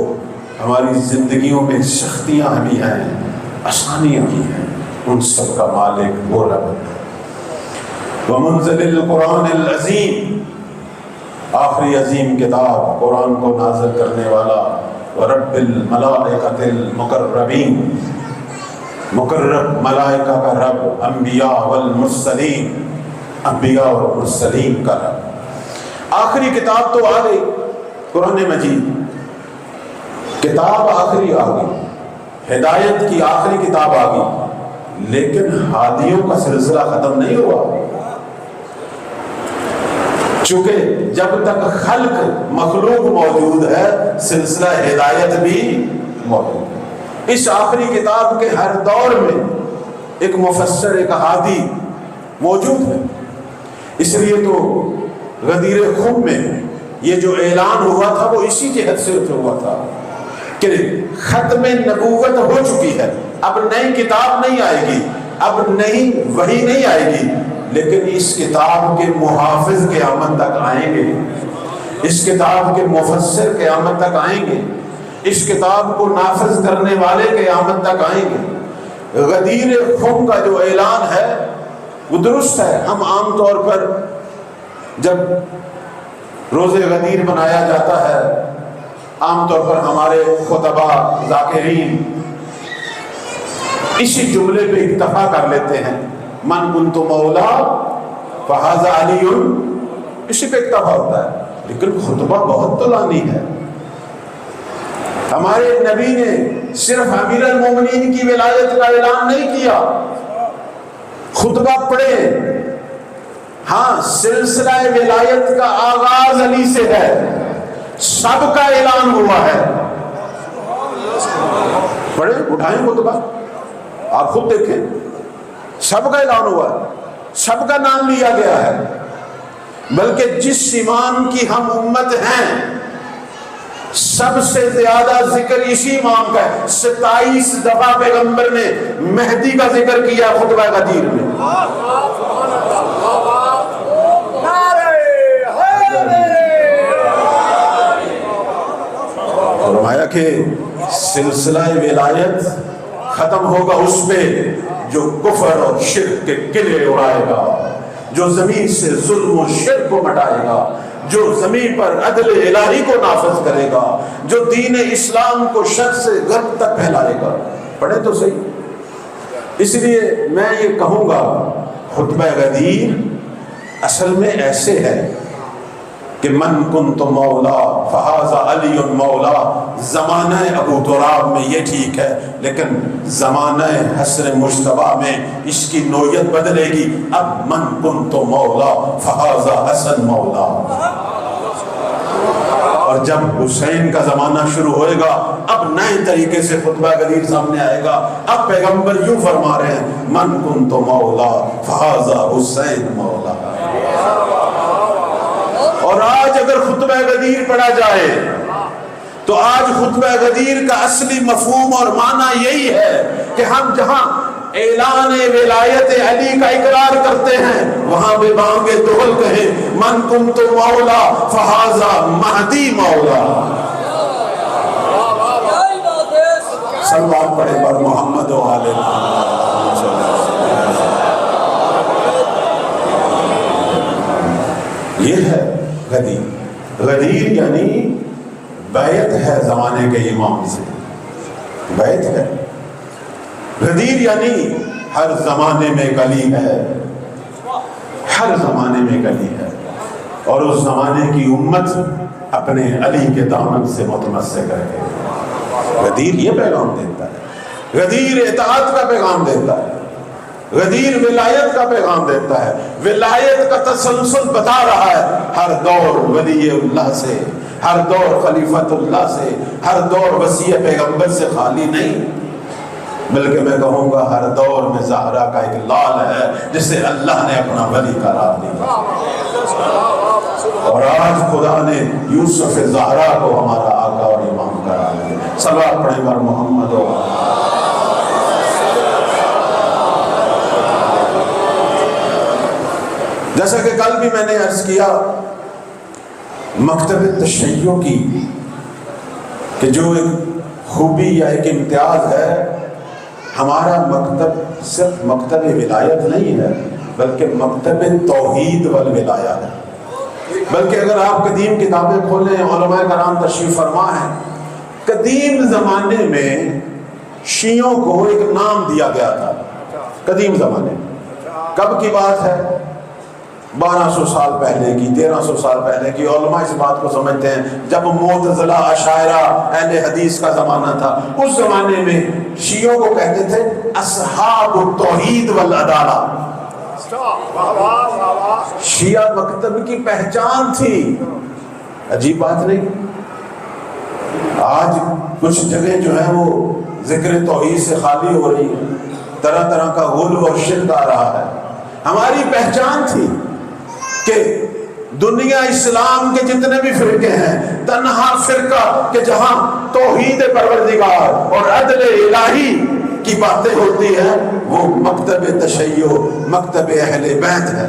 ہماری زندگیوں میں سختیاں بھی ہیں، آسانیاں بھی ہیں، ان سب کا مالک وہ رب ہے۔ ومنزل القرآن العظیم، آخری عظیم کتاب قرآن کو نازل کرنے والا، ورب الملائکۃ المقربین، مقرب ملائکہ کا رب، انبیاء والمرسلین، انبیاء اور مرسلین کا رب۔ آخری کتاب تو آ گئی، قرآن مجید، کتاب آخری آ گئی، ہدایت کی آخری کتاب آ گئی، لیکن ہادیوں کا سلسلہ ختم نہیں ہوا، چونکہ جب تک خلق مخلوق موجود ہے سلسلہ ہدایت بھی موجود ہے۔ اس آخری کتاب کے ہر دور میں ایک مفسر، ایک ہادی موجود ہے۔ اس لیے تو غدیر خم میں یہ جو اعلان ہوا تھا وہ اسی جہت سے ہوا تھا کہ ختم نبوت ہو چکی ہے، اب نئی کتاب نہیں آئے گی، اب نئی وحی نہیں آئے گی، لیکن اس کتاب کے محافظ قیامت تک آئیں گے، اس کتاب کے مفسر قیامت تک آئیں گے، اس کتاب کو نافذ کرنے والے قیامت تک آئیں گے۔ غدیر خم کا جو اعلان ہے وہ درست ہے۔ ہم عام طور پر جب روز غدیر منایا جاتا ہے، عام طور پر ہمارے خطبہ ذاکرین اسی جملے پہ اکتفا کر لیتے ہیں، من کنت مولا فہذا علی، اسی پہ اکتفا ہوتا ہے، لیکن خطبہ بہت طولانی ہے۔ ہمارے نبی نے صرف امیر المومنین کی ولایت کا اعلان نہیں کیا، خطبہ پڑھے، ہاں سلسلہ ولایت کا آغاز علی سے ہے، سب کا اعلان ہوا ہے۔ پڑھے، اٹھائیں خطبہ، آپ خود دیکھیں، سب کا اعلان ہوا ہے، سب کا نام لیا گیا ہے، بلکہ جس امام کی ہم امت ہیں سب سے زیادہ ذکر اسی امام کا ہے۔ 27 دفعہ پیغمبر نے مہدی کا ذکر کیا خطبہ غدیر میں۔ فرمایا کہ سلسلہ ولایت ختم ہوگا اس پہ جو کفر اور شرک کے قلعے اڑائے گا، جو زمین سے ظلم و شرک کو مٹائے گا، جو زمین پر عدل الہی کو نافذ کرے گا، جو دین اسلام کو شرق سے غرب تک پھیلائے گا۔ پڑھیں تو صحیح۔ اس لیے میں یہ کہوں گا خطبہ غدیر اصل میں ایسے ہے کہ من کنت مولا فہذا علی مولا، زمانہ ابو تراب میں یہ ٹھیک ہے، لیکن زمانہ حسن مجتبیٰ میں اس کی نوعیت بدلے گی، اب من کنت مولا فہذا حسن مولا۔ اور جب حسین کا زمانہ شروع ہوئے گا اب نئے طریقے سے خطبہ غدیر سامنے آئے گا۔ اب پیغمبر یوں فرما رہے ہیں، من کنت مولا فہذا حسین مولا۔ اور آج اگر خطبہ غدیر پڑھا جائے تو آج خطبہ غدیر کا اصلی مفہوم اور معنی یہی ہے کہ ہم جہاں اعلان ولایت علی کا اقرار کرتے ہیں وہاں بے بانگ دہل کہیں من کنت مولا فہذا مہدی مولا۔ صلوات پڑھے بر محمد و آل محمد۔ یہ ہے غدیر۔ غدیر یعنی بیعت ہے زمانے کے امام سے، بیعت ہے۔ غدیر یعنی ہر زمانے میں گلی ہے، ہر زمانے میں گلی ہے، اور اس زمانے کی امت اپنے علی کے دامن سے متمسک ہے۔ غدیر یہ پیغام دیتا ہے، غدیر اطاعت کا پیغام دیتا ہے، غدیر ولایت کا پیغام دیتا ہے، ولایت کا تسلسل بتا رہا ہے۔ ہر دور ولی اللہ سے، ہر دور خلیفت اللہ سے، ہر دور وصی پیغمبر سے خالی نہیں، بلکہ میں کہوں گا ہر دور میں زہرا کا ایک لال ہے جسے اللہ نے اپنا ولی قرار دیا، اور آج خدا نے یوسف زہرا کو ہمارا آقا اور امام قرار دیا۔ صلوات پڑھیں بر محمد و جیسا کہ کل بھی میں نے عرض کیا مکتب تشیع کی کہ جو ایک خوبی یا ایک امتیاز ہے، ہمارا مکتب صرف مکتب ولایت نہیں ہے، بلکہ مکتب توحید والولایہ ہے۔ بلکہ اگر آپ قدیم کتابیں کھولیں، علماء کرام تشریف فرما ہے، قدیم زمانے میں شیعوں کو ایک نام دیا گیا تھا۔ قدیم زمانے میں، کب کی بات ہے؟ 1200 سال پہلے کی، 1300 سال پہلے کی۔ علماء اس بات کو سمجھتے ہیں جب معتزلہ، اشاعرہ، اہل حدیث کا زمانہ تھا، اس زمانے میں شیعوں کو کہتے تھے اصحاب التوحید والعدالہ۔ شیعہ مکتب کی پہچان تھی۔ عجیب بات نہیں؟ آج کچھ جگہ جو ہے وہ ذکر توحید سے خالی ہو رہی ہے، طرح طرح کا غلو اور شرک آ رہا ہے۔ ہماری پہچان تھی کہ دنیا اسلام کے جتنے بھی فرقے ہیں، تنہا فرقہ کہ جہاں توحید پروردگار اور عدل الہی کی باتیں ہوتی ہیں وہ مکتب تشیع، مکتب اہل بیت ہے۔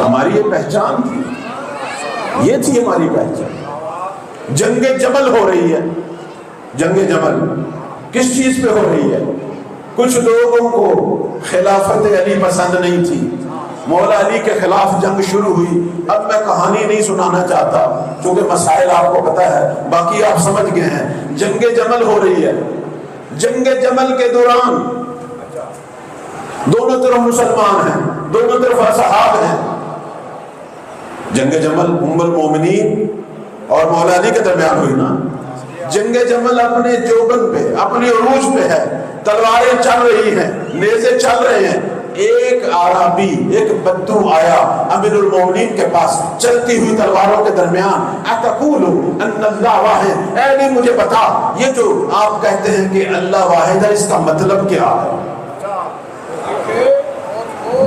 ہماری یہ پہچان تھی، یہ تھی ہماری پہچان۔ جنگ جمل ہو رہی ہے۔ جنگ جمل کس چیز پہ ہو رہی ہے؟ کچھ لوگوں کو خلافت علی پسند نہیں تھی، مولا علی کے خلاف جنگ شروع ہوئی۔ اب میں کہانی نہیں سنانا چاہتا کیونکہ مسائل آپ کو پتہ ہے، باقی آپ سمجھ گئے ہیں۔ جنگ جمل ہو رہی ہے۔ جنگ جمل کے دوران دونوں طرف مسلمان ہیں، دونوں طرف اصحاب ہیں۔ جنگ جمل ام المومنین اور مولا علی کے درمیان ہوئی نا۔ جنگ جمل اپنے جوبن پہ، اپنی عروج پہ ہے، تلواریں چل رہی ہیں، نیزے چل رہے ہیں۔ ایک عربی، ایک بدو آیا امیر المومنین کے پاس چلتی ہوئی تلواروں کے درمیان، اتقول ان اللہ واحد، اے علی مجھے بتا یہ جو آپ کہتے ہیں کہ اللہ واحد ہے اس کا مطلب کیا ہے؟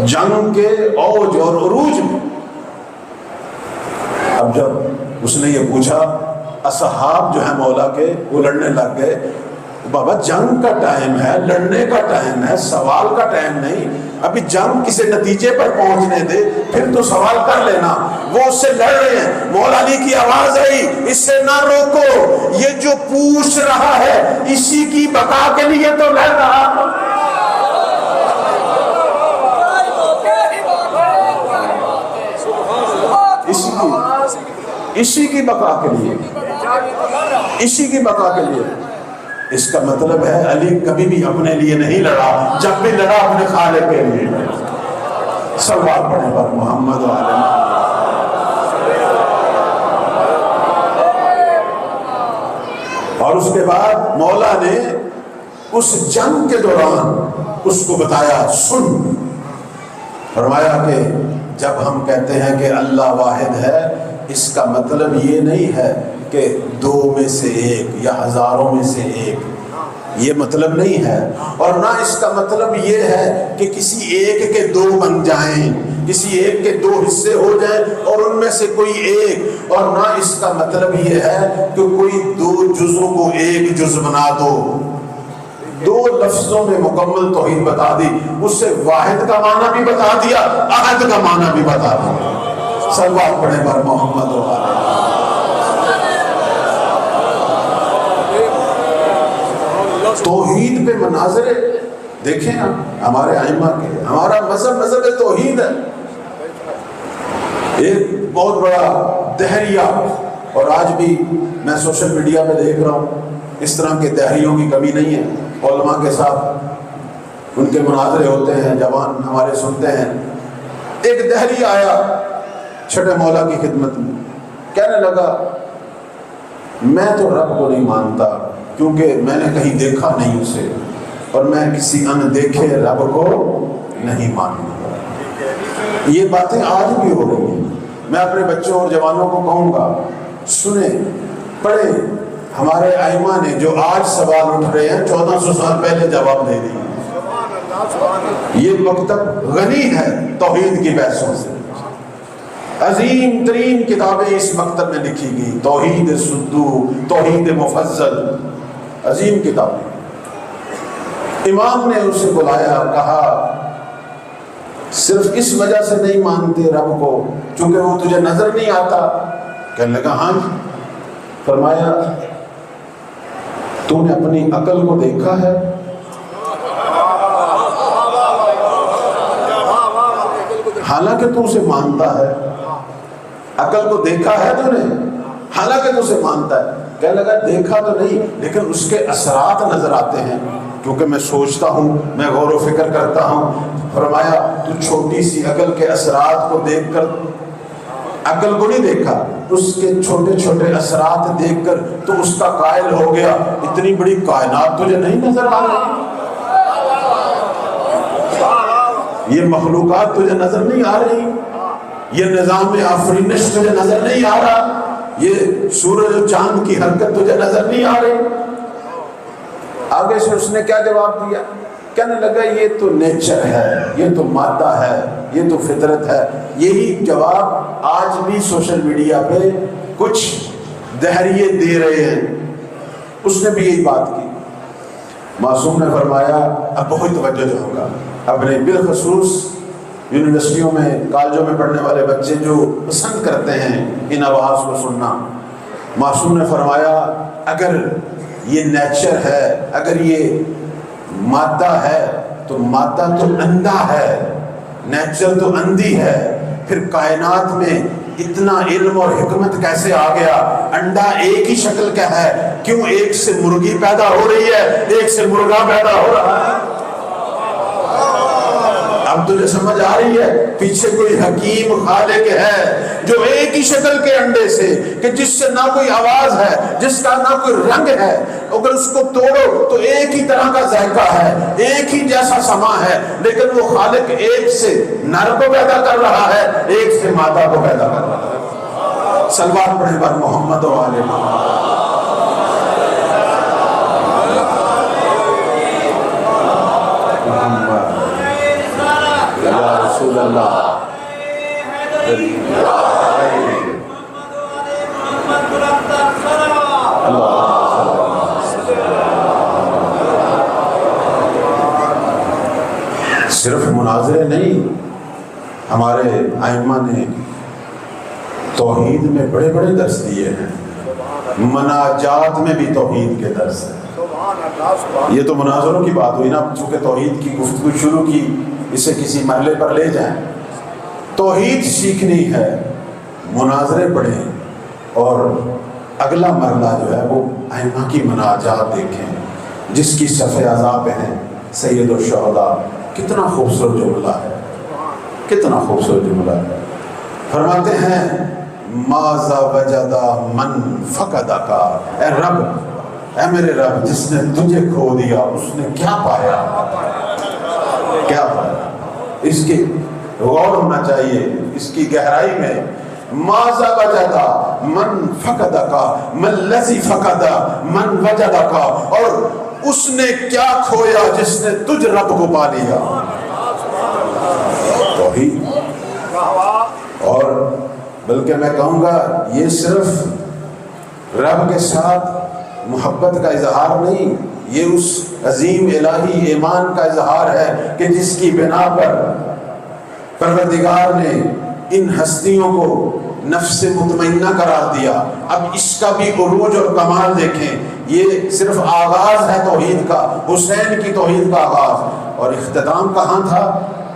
جنگ کے اوج اور عروج میں اب جب اس نے یہ پوچھا، اصحاب جو ہیں مولا کے وہ لڑنے لگ گئے۔ بابا جنگ کا ٹائم ہے، لڑنے کا ٹائم ہے، سوال کا ٹائم نہیں۔ ابھی جنگ کسی نتیجے پر پہنچنے دے پھر تو سوال کر لینا۔ وہ اس سے لڑ رہے ہیں، مولا علی کی آواز آئی اس سے نہ روکو، یہ جو پوچھ رہا ہے اسی کی بقا کے لیے تو لڑ رہا۔ اسی کی بقا کے لیے، اسی کی بقا کے لیے۔ اس کا مطلب ہے علی کبھی بھی اپنے لیے نہیں لڑا، جب بھی لڑا اپنے خالق کے لیے۔ صلوات پڑھیں پر محمد و آل محمد۔ اور اس کے بعد مولا نے اس جنگ کے دوران اس کو بتایا، سن، فرمایا کہ جب ہم کہتے ہیں کہ اللہ واحد ہے، اس کا مطلب یہ نہیں ہے کہ دو میں سے ایک یا ہزاروں میں سے ایک، یہ مطلب نہیں ہے۔ اور نہ اس کا مطلب یہ ہے کہ کسی ایک کے دو بن جائیں، کسی ایک کے دو حصے ہو جائیں اور ان میں سے کوئی ایک، اور نہ اس کا مطلب یہ ہے کہ کوئی دو جزوں کو ایک جز بنا دو۔ دو لفظوں میں مکمل توحید بتا دی، اس سے واحد کا معنی بھی بتا دیا، احد کا معنی بھی بتا دیا۔ صلوات پڑھیں پر محمد و آل محمد۔ توحید پہ مناظرے دیکھیں نا ہمارے ائمہ کے، ہمارا مذہب توحید ہے۔ ایک بہت بڑا دہریہ، اور آج بھی میں سوشل میڈیا پہ دیکھ رہا ہوں اس طرح کے دہریوں کی کمی نہیں ہے۔ علماء کے ساتھ ان کے مناظرے ہوتے ہیں، جوان ہمارے سنتے ہیں۔ ایک دہری آیا چھٹے مولا کی خدمت میں، کہنے لگا میں تو رب کو نہیں مانتا کیونکہ میں نے کہیں دیکھا نہیں اسے، اور میں کسی ان دیکھے رب کو نہیں مانوں گا۔ یہ باتیں آج بھی ہو رہی ہیں۔ میں اپنے بچوں اور جوانوں کو کہوں گا، سنیں، پڑھیں، ہمارے ائمہ نے جو آج سوال اٹھ رہے ہیں 1400 سال پہلے جواب دے دیے۔ یہ مکتب غنی ہے توحید کی بحثوں سے۔ عظیم ترین کتابیں اس مکتب میں لکھی گئی، توحید سدو، توحید مفضل، عظیم کتابیں۔ امام نے اسے بلایا، کہا صرف اس وجہ سے نہیں مانتے رب کو چونکہ وہ تجھے نظر نہیں آتا؟ کہنے لگا ہاں جی۔ فرمایا تو نے اپنی عقل کو دیکھا ہے؟ حالانکہ تو اسے مانتا ہے، عقل کو دیکھا ہے تو نے، حالانکہ تو اسے مانتا ہے. کہنے لگا دیکھا تو نہیں لیکن اس کے اثرات نظر آتے ہیں، کیونکہ میں سوچتا ہوں، میں غور و فکر کرتا ہوں. فرمایا تو چھوٹی سی عقل کے اثرات کو دیکھ کر، عقل کو نہیں دیکھا، اس کے چھوٹے چھوٹے اثرات دیکھ کر تو اس کا قائل ہو گیا، اتنی بڑی کائنات تجھے نہیں نظر آ رہی؟ یہ مخلوقات تجھے نظر نہیں آ رہی؟ یہ نظام آفرینش تجھے نظر نہیں آ رہا؟ یہ سورج و چاند کی حرکت تجھے نظر نہیں آ رہی؟ آگے سے اس نے کیا جواب دیا؟ کہنے لگا یہ تو نیچر ہے، یہ تو مادہ ہے، یہ تو فطرت ہے. یہی جواب آج بھی سوشل میڈیا پہ کچھ دہریے دے رہے ہیں. اس نے بھی یہی بات کی. معصوم نے فرمایا اب بہت توجہ ہوگا، اپنے بالخصوص یونیورسٹیوں میں، کالجوں میں پڑھنے والے بچے جو پسند کرتے ہیں ان آواز کو سننا. معصوم نے فرمایا اگر یہ نیچر ہے، اگر یہ مادہ ہے تو مادہ تو اندھا ہے، نیچر تو اندھی ہے، پھر کائنات میں اتنا علم اور حکمت کیسے آ گیا؟ انڈا ایک ہی شکل کا ہے، کیوں ایک سے مرغی پیدا ہو رہی ہے، ایک سے مرغا پیدا ہو رہا ہے؟ اب تجھے سمجھ آ رہی ہے پیچھے کوئی حکیم خالق ہے جو ایک ہی شکل کے انڈے سے، کہ جس سے نہ کوئی آواز ہے، جس کا نہ کوئی رنگ ہے، اگر اس کو توڑو تو ایک ہی طرح کا ذائقہ ہے، ایک ہی جیسا سما ہے، لیکن وہ خالق ایک سے نر کو پیدا کر رہا ہے، ایک سے مادہ کو پیدا کر رہا ہے. صلوات پڑھیں بر محمد و آل محمد. یا رسول اللہ صرف مناظرے نہیں، ہمارے ائمہ نے توحید میں بڑے بڑے درس دیے ہیں، مناجات میں بھی توحید کے درس ہیں. یہ تو مناظروں کی بات ہوئی نا، چونکہ توحید کی گفتگو شروع کی، اسے کسی مرحلے پر لے جائیں. توحید سیکھنی ہے، مناظرے پڑھیں، اور اگلا مرحلہ جو ہے وہ ائمہ کی مناجات دیکھیں، جس کی صفحہ اعضاء پہ ہیں سید الشہداء. کتنا خوبصورت جملہ ہے، کتنا خوبصورت جملہ ہے. فرماتے ہیں ماذا وجد من فقدک، اے رب، اے میرے رب، جس نے تجھے کھو دیا اس نے کیا پایا؟ کیا پایا؟ اس کی غور ہونا چاہیے، اس کی گہرائی میں. ماذا وجد من فقدک، من الذی فقد من وجدک، اور اس نے کیا کھویا جس نے تجھ رب کو پا لیا؟ توحید. اور بلکہ میں کہوں گا یہ صرف رب کے ساتھ محبت کا اظہار نہیں، یہ اس عظیم الہی ایمان کا اظہار ہے کہ جس کی بنا پر پروردگار نے ان ہستیوں کو نفس مطمئنہ قرار دیا. اب اس کا بھی عروج اور کمال دیکھیں. یہ صرف آغاز ہے توحید کا، حسین کی توحید کا آغاز. اور اختتام کہاں تھا؟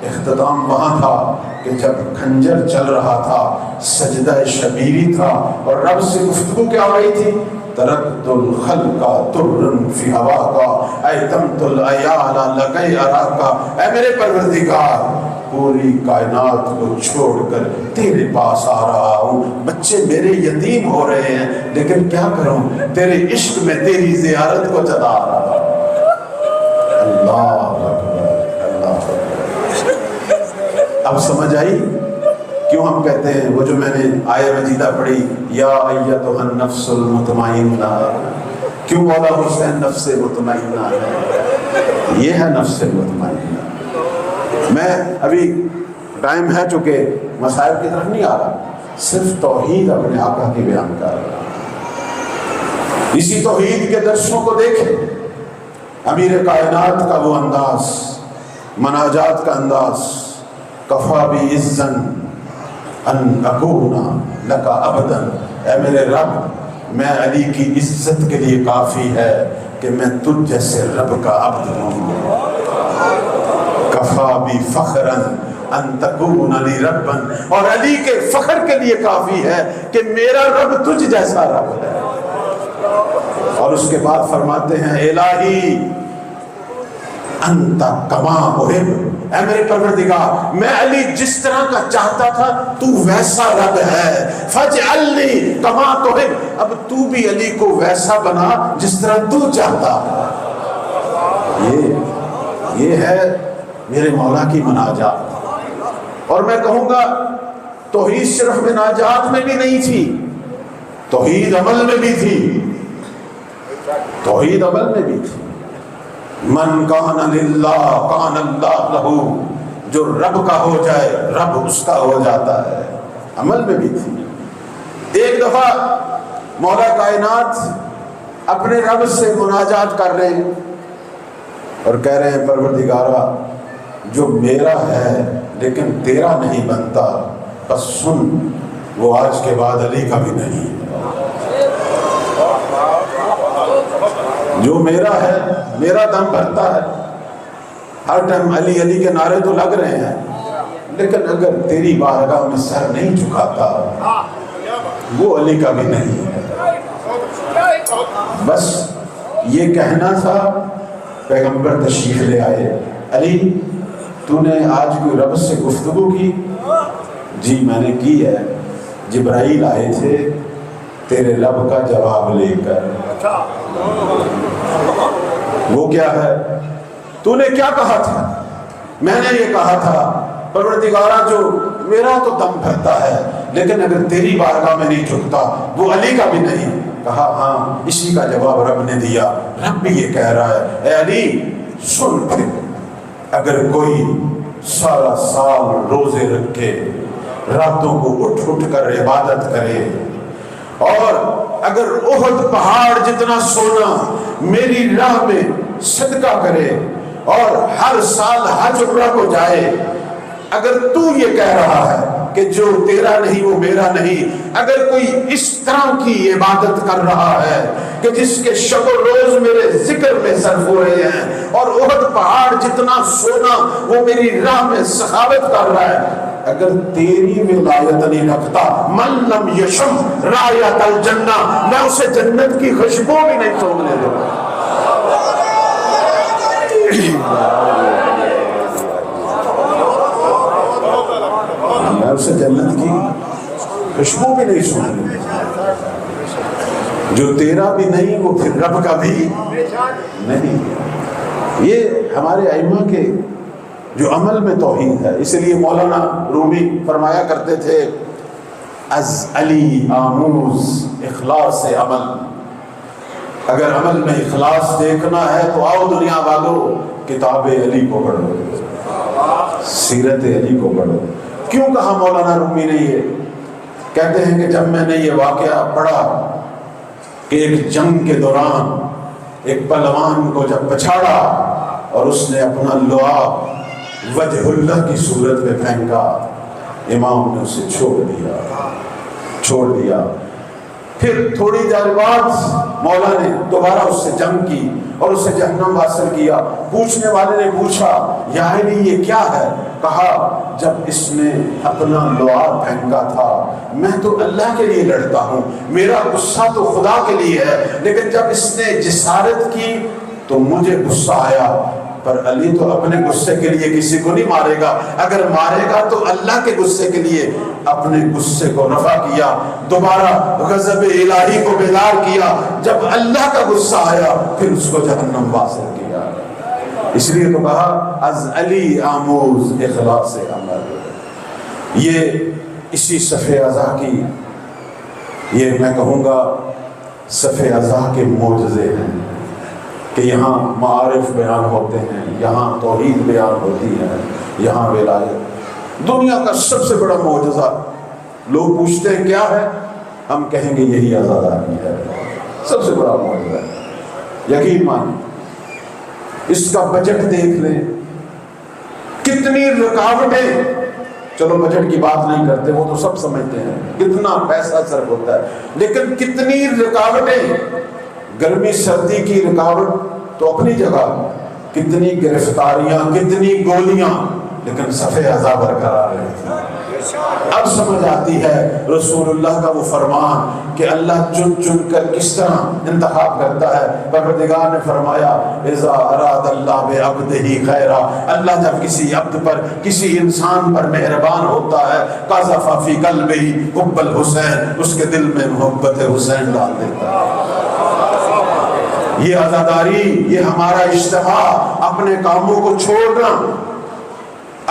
اختتام وہاں تھا کہ جب خنجر چل رہا تھا، سجدہ شبیری تھا، اور رب سے گفتگو کیا ہو رہی تھی؟ ترکت الخلق ترن فی ہواکا ایتمت العیال لکی اراکا. اے میرے پروردگار، پوری کائنات کو چھوڑ کر تیرے پاس آ رہا ہوں. بچے میرے یتیم ہو رہے ہیں لیکن کیا کروں، تیرے عشق میں تیری زیارت کو چلا رہا ہوں. اللہ اکبر، اللہ اکبر. اب سمجھ آئی کیوں ہم کہتے ہیں وہ جو میں نے آیہ مجیدہ پڑھی، یا ایتھا النفس المطمئنہ، کیوں مولا حسین نفس مطمئنہ ہے؟ یہ ہے نفس مطمئنہ. میں ابھی ٹائم ہے چونکہ مسائل کی طرف نہیں آ رہا، صرف توحید اپنے آقا کی بیان کر رہا. اسی توحید کے درسوں کو دیکھیں. امیر کائنات کا وہ انداز، مناجات کا انداز، کفا بی عزن ان اکون لکا ابدن. اے میرے رب، میں علی کی عزت کے لیے کافی ہے کہ میں تجھ جیسے رب کا عبد ہوں. کفا بی فخرن ان تکون لی ربن، اور علی کے فخر کے لیے کافی ہے کہ میرا رب تجھ جیسا رب ہے۔ اور اس کے بعد فرماتے ہیں الہی انت کما احب، اے میرے پروردگار میں علی جس طرح کا چاہتا تھا تو ویسا رب ہے، فاجعلنی کما تحب، اب تو بھی علی کو ویسا بنا جس طرح تو چاہتا۔ یہ ہے میرے مولا کی مناجات۔ اور میں کہوں گا توحید صرف مناجات میں بھی نہیں تھی، توحید عمل میں بھی تھی، توحید عمل میں بھی تھی۔ من کان للہ کان اللہ لہو، جو رب کا ہو جائے رب اس کا ہو جاتا ہے، عمل میں بھی تھی۔ ایک دفعہ مولا کائنات اپنے رب سے مناجات کر رہے ہیں اور کہہ رہے ہیں پروردگارا جو میرا ہے لیکن تیرا نہیں بنتا، بس سن وہ آج کے بعد علی کا بھی نہیں، جو میرا ہے میرا دم بھرتا ہے، ہر ٹائم علی علی کے نعرے تو لگ رہے ہیں، لیکن اگر تیری بارگاہ میں سر نہیں جھکاتا وہ علی کا بھی نہیں ہے۔ بس یہ کہنا تھا، پیغمبر تشریف لے آئے، علی تو نے آج کوئی رب سے گفتگو کی؟ جی میں نے کی ہے، جبرائیل آئے تھے تیرے رب کا جواب لے کر۔ وہ کیا ہے؟ تو نے کیا کہا تھا؟ میں نے یہ کہا تھا پروردگارا جو میرا تو دم بھرتا ہے لیکن اگر تیری بارگاہ میں نہیں جھکتا وہ علی کا بھی نہیں۔ کہا ہاں اسی کا جواب رب نے دیا، رب بھی یہ کہہ رہا ہے اے علی سن پھر، اگر کوئی سارا سال روزے رکھے، راتوں کو اٹھ اٹھ کر عبادت کرے، اور اگر احد پہاڑ جتنا سونا میری راہ میں صدقہ کرے، اور ہر سال حج عمرہ کو جائے، اگر تو یہ کہہ رہا ہے کہ جو تیرا نہیں وہ میرا نہیں، اگر کوئی اس طرح کی عبادت کر رہا ہے کہ جس کے شب و روز میرے ذکر میں صرف ہو رہے ہیں، اور احد پہاڑ جتنا سونا وہ میری راہ میں سخاوت کر رہا ہے، اگر تیری ولایت نہیں رکھتا من لم یشم رایت الجنہ، میں اسے جنت کی خوشبو بھی نہیں سونگنے دوں گا۔ میں اسے جنت کی خوشبو بھی نہیں سونگنے دوں، جو تیرا بھی نہیں وہ پھر رب کا بھی نہیں۔ یہ ہمارے ائمہ کے جو عمل میں توحید ہے، اس لیے مولانا رومی فرمایا کرتے تھے از علی آموز اخلاص عمل، اگر عمل میں اخلاص دیکھنا ہے تو آؤ دنیا والو کتاب علی کو پڑھو، سیرت علی کو پڑھو۔ کیوں کہا مولانا رومی نے یہ؟ کہتے ہیں کہ جب میں نے یہ واقعہ پڑھا کہ ایک جنگ کے دوران ایک پہلوان کو جب پچھاڑا اور اس نے اپنا لعاب وجہ اللہ کی صورت میں پھینکا، امام نے اسے چھوڑ دیا۔ پھر تھوڑی دیر بعد مولا نے دوبارہ اس سے جنگ کی اور اسے جہنم حاصل کیا۔ پوچھنے والے نے پوچھا یا علی یہ کیا ہے؟ کہا جب اس نے اپنا لعاب پھینکا تھا میں تو اللہ کے لیے لڑتا ہوں، میرا غصہ تو خدا کے لیے ہے، لیکن جب اس نے جسارت کی تو مجھے غصہ آیا، پر علی تو اپنے غصے کے لیے کسی کو نہیں مارے گا، اگر مارے گا تو اللہ کے غصے کے لیے اپنے غصے کو رفع کیا، دوبارہ غضب الہی کو بیدار کیا، جب اللہ کا غصہ آیا پھر اس کو جہنم واصل کیا۔ اس لیے تو کہا از علی آموز اخلاص عمل۔ یہ اسی صف ازا کی، یہ میں کہوں گا صف ازا کے معجزے ہیں کہ یہاں معارف بیان ہوتے ہیں، یہاں توحید بیان ہوتی ہے، یہاں ولایت۔ دنیا کا سب سے بڑا معجزہ لوگ پوچھتے ہیں کیا ہے، ہم کہیں گے یہی آزاداری ہے، سب سے بڑا معجزہ ہے۔ یقین مانیں، اس کا بجٹ دیکھ لیں، کتنی رکاوٹیں، چلو بجٹ کی بات نہیں کرتے وہ تو سب سمجھتے ہیں کتنا پیسہ صرف ہوتا ہے، لیکن کتنی رکاوٹیں، گرمی سردی کی رکاوٹ تو اپنی جگہ، کتنی گرفتاریاں، کتنی گولیاں، لیکن صفِ ازا برقرار رہتی. اب سمجھ آتی ہے رسول اللہ کا وہ فرمان کہ اللہ چن چن کر کس طرح انتخاب کرتا ہے. پروردگار نے فرمایا اذا اراد اللہ بعبدہ خیرا، اللہ جب کسی عبد پر، کسی انسان پر مہربان ہوتا ہے، قذف فی قلبہ حب الحسین، اس کے دل میں محبت حسین ڈال دیتا ہے. یہ عزاداری، یہ ہمارا اجتماع، اپنے کاموں کو چھوڑنا،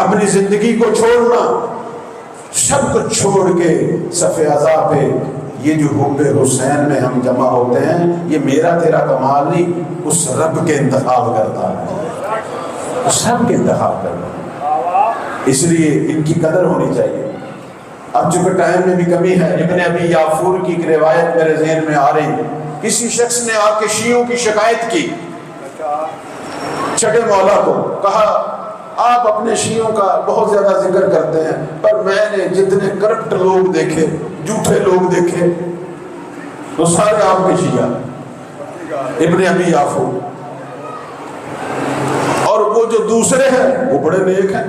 اپنی زندگی کو چھوڑنا، سب کچھ چھوڑ کے صف ازا پہ یہ جو حب حسین میں ہم جمع ہوتے ہیں، یہ میرا تیرا کمال نہیں، اس رب کے انتخاب کرتا ہے، اس رب کے انتخاب کرتا ہے. اس لیے ان کی قدر ہونی چاہیے. اب چونکہ ٹائم میں بھی کمی ہے، ابن ابی یافور کی ایک روایت میرے ذہن میں آ رہی. کسی شخص نے آ کے شیعوں کی شکایت کی چھٹے مولا کو، کہا آپ اپنے شیعوں کا بہت زیادہ ذکر کرتے ہیں، پر میں نے جتنے کرپٹ لوگ دیکھے، جھوٹے لوگ دیکھے، تو سارے آپ کے شیعہ. ابن ابی یافور. اور وہ جو دوسرے ہیں وہ بڑے نیک ہیں،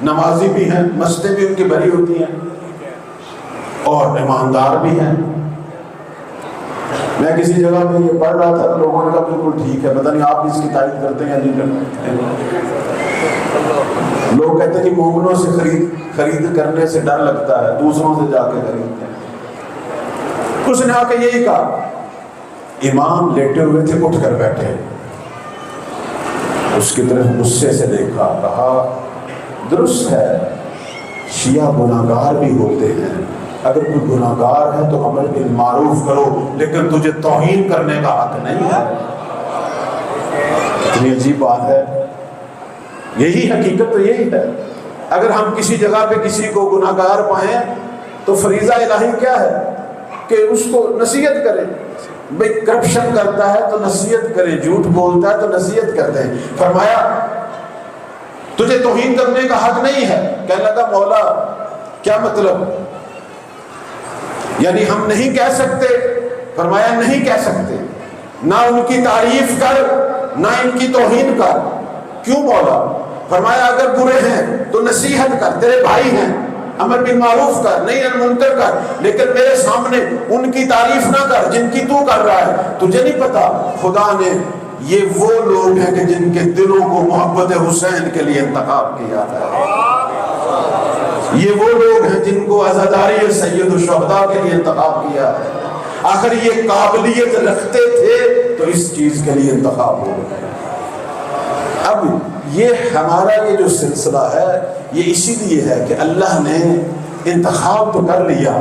نمازی بھی ہیں، مسجدیں بھی ان کی بھری ہوتی ہیں اور ایماندار بھی ہیں. میں کسی جگہ میں یہ پڑھ رہا تھا، لوگوں نے کہا بالکل ٹھیک ہے، پتہ نہیں آپ اس کی تائید کرتے ہیں یا نہیں کرتے. لوگ کہتے ہیں کہ مومنوں سے خرید کرنے سے ڈر لگتا ہے، دوسروں سے جا کے خریدتے ہیں. اس نے آ کے یہی کہا. امام لیٹے ہوئے تھے، اٹھ کر بیٹھے، اس کی طرف غصے سے دیکھا، کہا درست ہے شیعہ گناہگار بھی ہوتے ہیں، اگر کوئی گناہگار ہے تو امر بالمعروف کرو، لیکن تجھے توہین کرنے کا حق نہیں ہے. اتنی عجیب بات ہے. یہی حقیقت تو یہی ہے. اگر ہم کسی جگہ پہ کسی کو گناہگار پائیں تو فریضہ الہی کیا ہے کہ اس کو نصیحت کریں. بھئی کرپشن کرتا ہے تو نصیحت کریں، جھوٹ بولتا ہے تو نصیحت کرتے ہیں. فرمایا تجھے توہین کرنے کا حق نہیں ہے. کہنے لگا مولا کیا مطلب؟ یعنی ہم نہیں کہہ سکتے؟ فرمایا نہیں کہہ سکتے، نہ ان کی تعریف کر نہ ان کی توہین کر. کیوں مولا؟ فرمایا اگر برے ہیں تو نصیحت کر، تیرے بھائی ہیں، امر بالمعروف کر، نہیں المنکر کر، لیکن میرے سامنے ان کی تعریف نہ کر جن کی تو کر رہا ہے. تجھے نہیں پتا خدا نے یہ وہ لوگ ہیں کہ جن کے دلوں کو محبت حسین کے لیے انتخاب کیا ہے. یہ وہ لوگ ہیں جن کو عزاداری سید الشہداء کے لیے انتخاب کیا ہے. آخر یہ قابلیت رکھتے تھے تو اس چیز کے لیے انتخاب ہو گئے. اب یہ ہمارا یہ جو سلسلہ ہے یہ اسی لیے ہے کہ اللہ نے انتخاب تو کر لیا،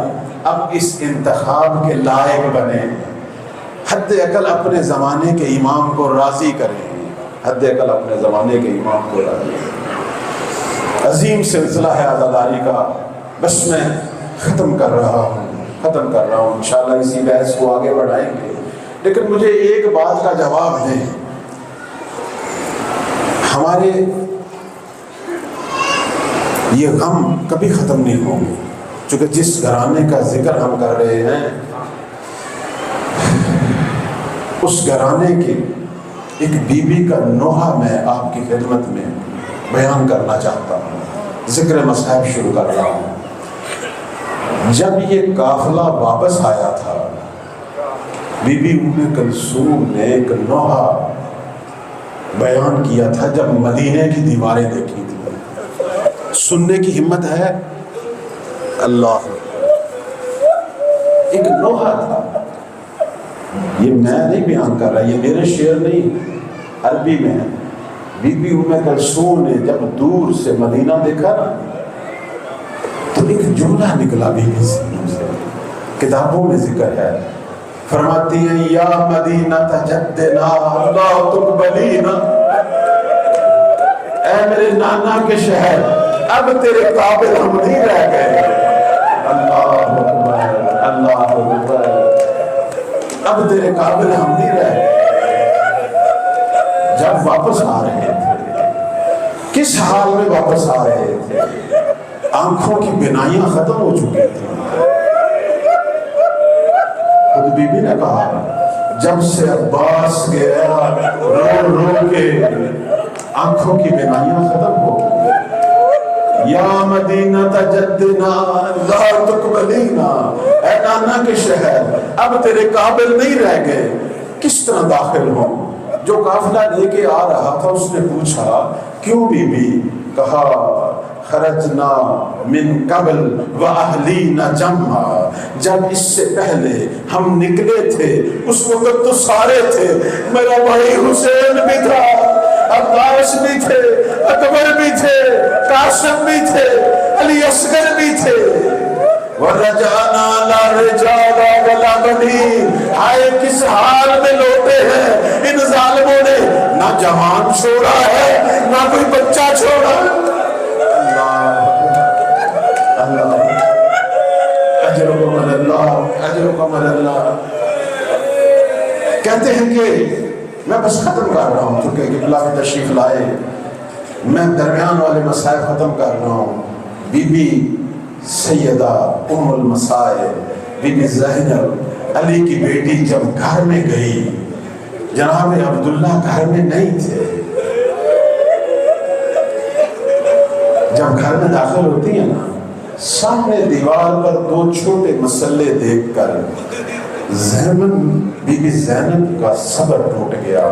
اب اس انتخاب کے لائق بنے، حد اقل اپنے زمانے کے امام کو راضی کریں، حد اقل اپنے زمانے کے امام کو راضی کریں. عظیم سلسلہ ہے عزاداری کا. بس میں ختم کر رہا ہوں انشاءاللہ اسی بحث کو آگے بڑھائیں گے. لیکن مجھے ایک بات کا جواب دیں، ہمارے یہ غم کبھی ختم نہیں ہوں گے، چونکہ جس گھرانے کا ذکر ہم کر رہے ہیں اس گھرانے کی ایک بی بی کا نوحہ میں آپ کی خدمت میں بیان کرنا چاہتا ہوں. ذکر مصائب شروع کر رہا ہوں. جب یہ قافلہ واپس آیا تھا، بی بی ام کلثوم نے ایک نوحہ بیان کیا تھا جب مدینے کی دیواریں دیکھی تھی. سننے کی ہمت ہے؟ اللہ، ایک نوحہ تھا. یہ میں نہیں بیان کر رہا، یہ میرے شعر نہیں، عربی میں ہے. بی بی ام کلثوم نے جب دور سے مدینہ دیکھا نا تو ایک جملہ نکلا بی بی سے، کتابوں میں ذکر ہے. فرماتی ہیں یا مدینہ تجدنا اللہ تقبلینا، اے میرے نانا کے شہر اب تیرے قابل ہم نہیں رہ گئے. اللہ اکبر، اللہ اکبر، اب تیرے قابل ہم نہیں رہ گئے. جب واپس آ رہے تھے کس حال میں واپس آ رہے تھے؟ آنکھوں کی بینائیاں ختم ہو چکی تھی. خود بی بی نے کہا جب سے عباس گیا رو رو کے آنکھوں کی بینائیاں ختم ہو گئی. یا مدینہ جدنا لا تقبلینا، اے نانا کے شہر اب تیرے قابل نہیں رہ گئے، کس طرح داخل ہوں؟ جو قافلہ لے کے آ رہا تھا اس نے پوچھا کیوں بی بی؟ کہا خرجنا من قبل واہلینا جمع، جب اس سے پہلے ہم نکلے تھے اس وقت تو سارے تھے، میرا بھائی حسین بھی تھا، عباس بھی تھے، اکبر بھی تھے، قاسم بھی تھے، علی اصغر بھی تھے، وَرَجَعْنَا لَا رِجَالَ وَلَا بَنِينَ، ہائے کس حال میں لوٹے ہیں ان ظالموں نے، نہ جوان چھوڑا ہے نہ کوئی بچہ چھوڑا۔ اللہ اجرکم اللہ، اجرکم اللہ۔ کہتے ہیں کہ میں بس ختم کر رہا ہوں چونکہ قبلہ کی تشریف لائے، میں درمیان والے مسائل ختم کر رہا ہوں۔ بی بی سیدہ ام المصائب بی بی زینب علی کی بیٹی جب گھر میں گئی، جناب عبداللہ گھر میں نہیں تھے، جب گھر میں داخل ہوتی ہیں نا، سامنے دیوار پر دو چھوٹے مسلے دیکھ کر زینب بی بی زینب کا صبر ٹوٹ گیا۔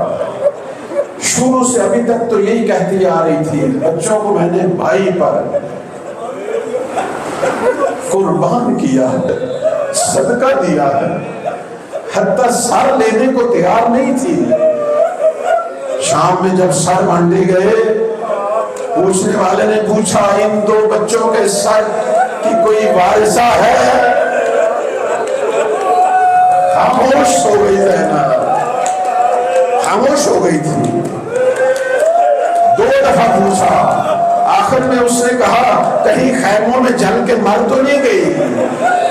شروع سے ابھی تک تو یہی کہتی آ رہی تھی بچوں کو میں نے بھائی پر قربان کیا ہے، صدقہ دیا ہے، حتیٰ سر لینے کو تیار نہیں تھی۔ شام میں جب سر بانٹے گئے، پوچھنے والے نے پوچھا ان دو بچوں کے سر کی کوئی وارثہ ہے؟ خاموش ہو گئی زینب، خاموش ہو گئی تھی۔ دو دفعہ پوچھا، آخر میں اس نے کہا کہیں خیموں میں جل کے مر تو نہیں گئی؟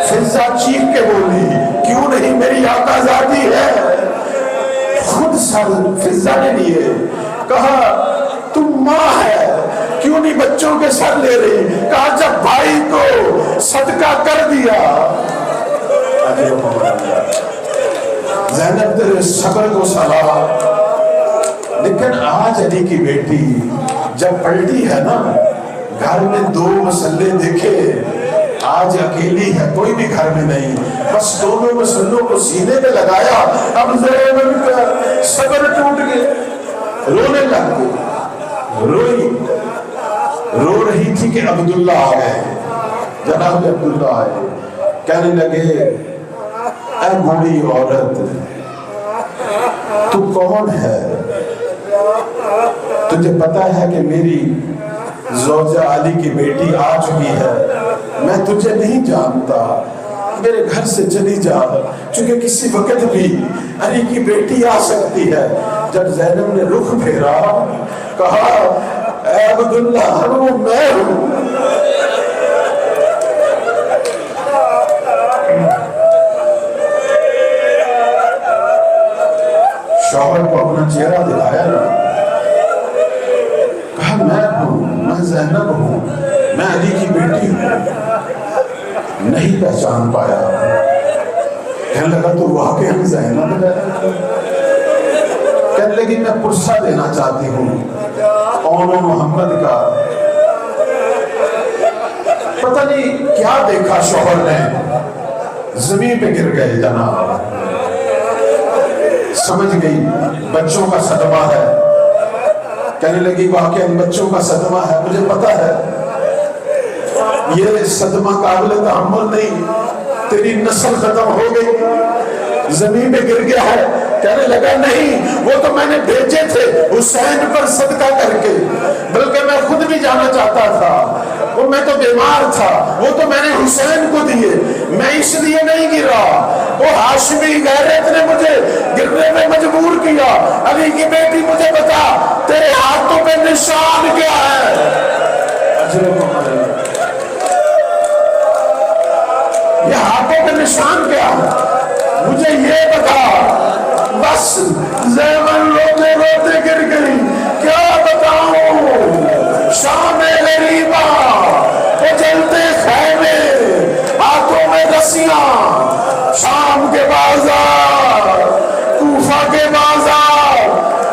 فضہ چیخ کے بولی کیوں نہیں، میری آقا زادی ہے۔ خود سر فضہ نے لیے، کہا تم ماں ہے کیوں نہیں بچوں کے سر لے رہی؟ کہا جب بھائی کو صدقہ کر دیا۔ زینب تیرے صبر کو سلام۔ لیکن آج علی کی بیٹی جب پلٹی ہے نا، گھر میں دو مسلے دیکھے، آج اکیلی ہے، کوئی بھی گھر میں نہیں، بس دونوں مسلوں کو سینے پہ لگایا، اب زینب کا صبر ٹوٹ گیا، رونے لگ گئی، روئی، رو رہی تھی کہ عبداللہ آ گئے، جناب عبداللہ آئے، کہنے لگے اے بوڑھی عورت تو کون ہے؟ تجھے پتا ہے کہ میری زوجہ علی کی بیٹی آ چکی ہے، میں تجھے نہیں جانتا، میرے گھر سے چلی جا، چونکہ کسی وقت بھی علی کی بیٹی آ سکتی ہے۔ جب زینب نے رخ پھیرا، کہا اے عبداللہ وہ میں ہوں۔ شوہر کو اپنا چہرہ دکھایا نا، کہا میں ہوں، میں زینب ہوں، میں علی کی بیٹی ہوں۔ نہیں پہچان پایا، کہنے لگا تو واقعی زینب ہے؟ کہنے لگی میں پرسہ دینا چاہتی ہوں اون محمد کا۔ پتہ نہیں کیا دیکھا شوہر نے، زمین پہ گر گئے جناب، سمجھ گئی بچوں کا صدمہ ہے، کہنے لگی واقعی بچوں کا صدمہ ہے، مجھے پتا ہے یہ صدمہ قابل تحمل نہیں، تیری نسل ختم ہو گئی، زمین پہ گر گیا ہے۔ کہنے لگا نہیں، وہ تو میں نے بھیجے تھے حسین پر صدقہ کر کے، بلکہ میں خود بھی جانا چاہتا تھا، وہ میں تو بیمار تھا، وہ تو میں نے حسین کو دیے، میں اس لیے نہیں گرا، وہ ہاشمی غیرت نے مجھے گرنے میں مجبور کیا۔ علی کی بیٹی مجھے بتا تیرے ہاتھوں پہ نشان کیا ہے؟ یہ ہاتھوں پہ نشان کیا ہے مجھے یہ بتا۔ بس زیمن روتے روتے گر گئی، کیا بتاؤں شام غریبا، وہ جلتے خیمے، ہاتھوں میں رسیاں، شام کے بازار، کوفہ کے بازار،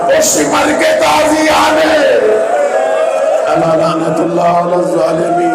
وہ شمر کے تازیانے، اللہ لعنت اللہ علی الظالمین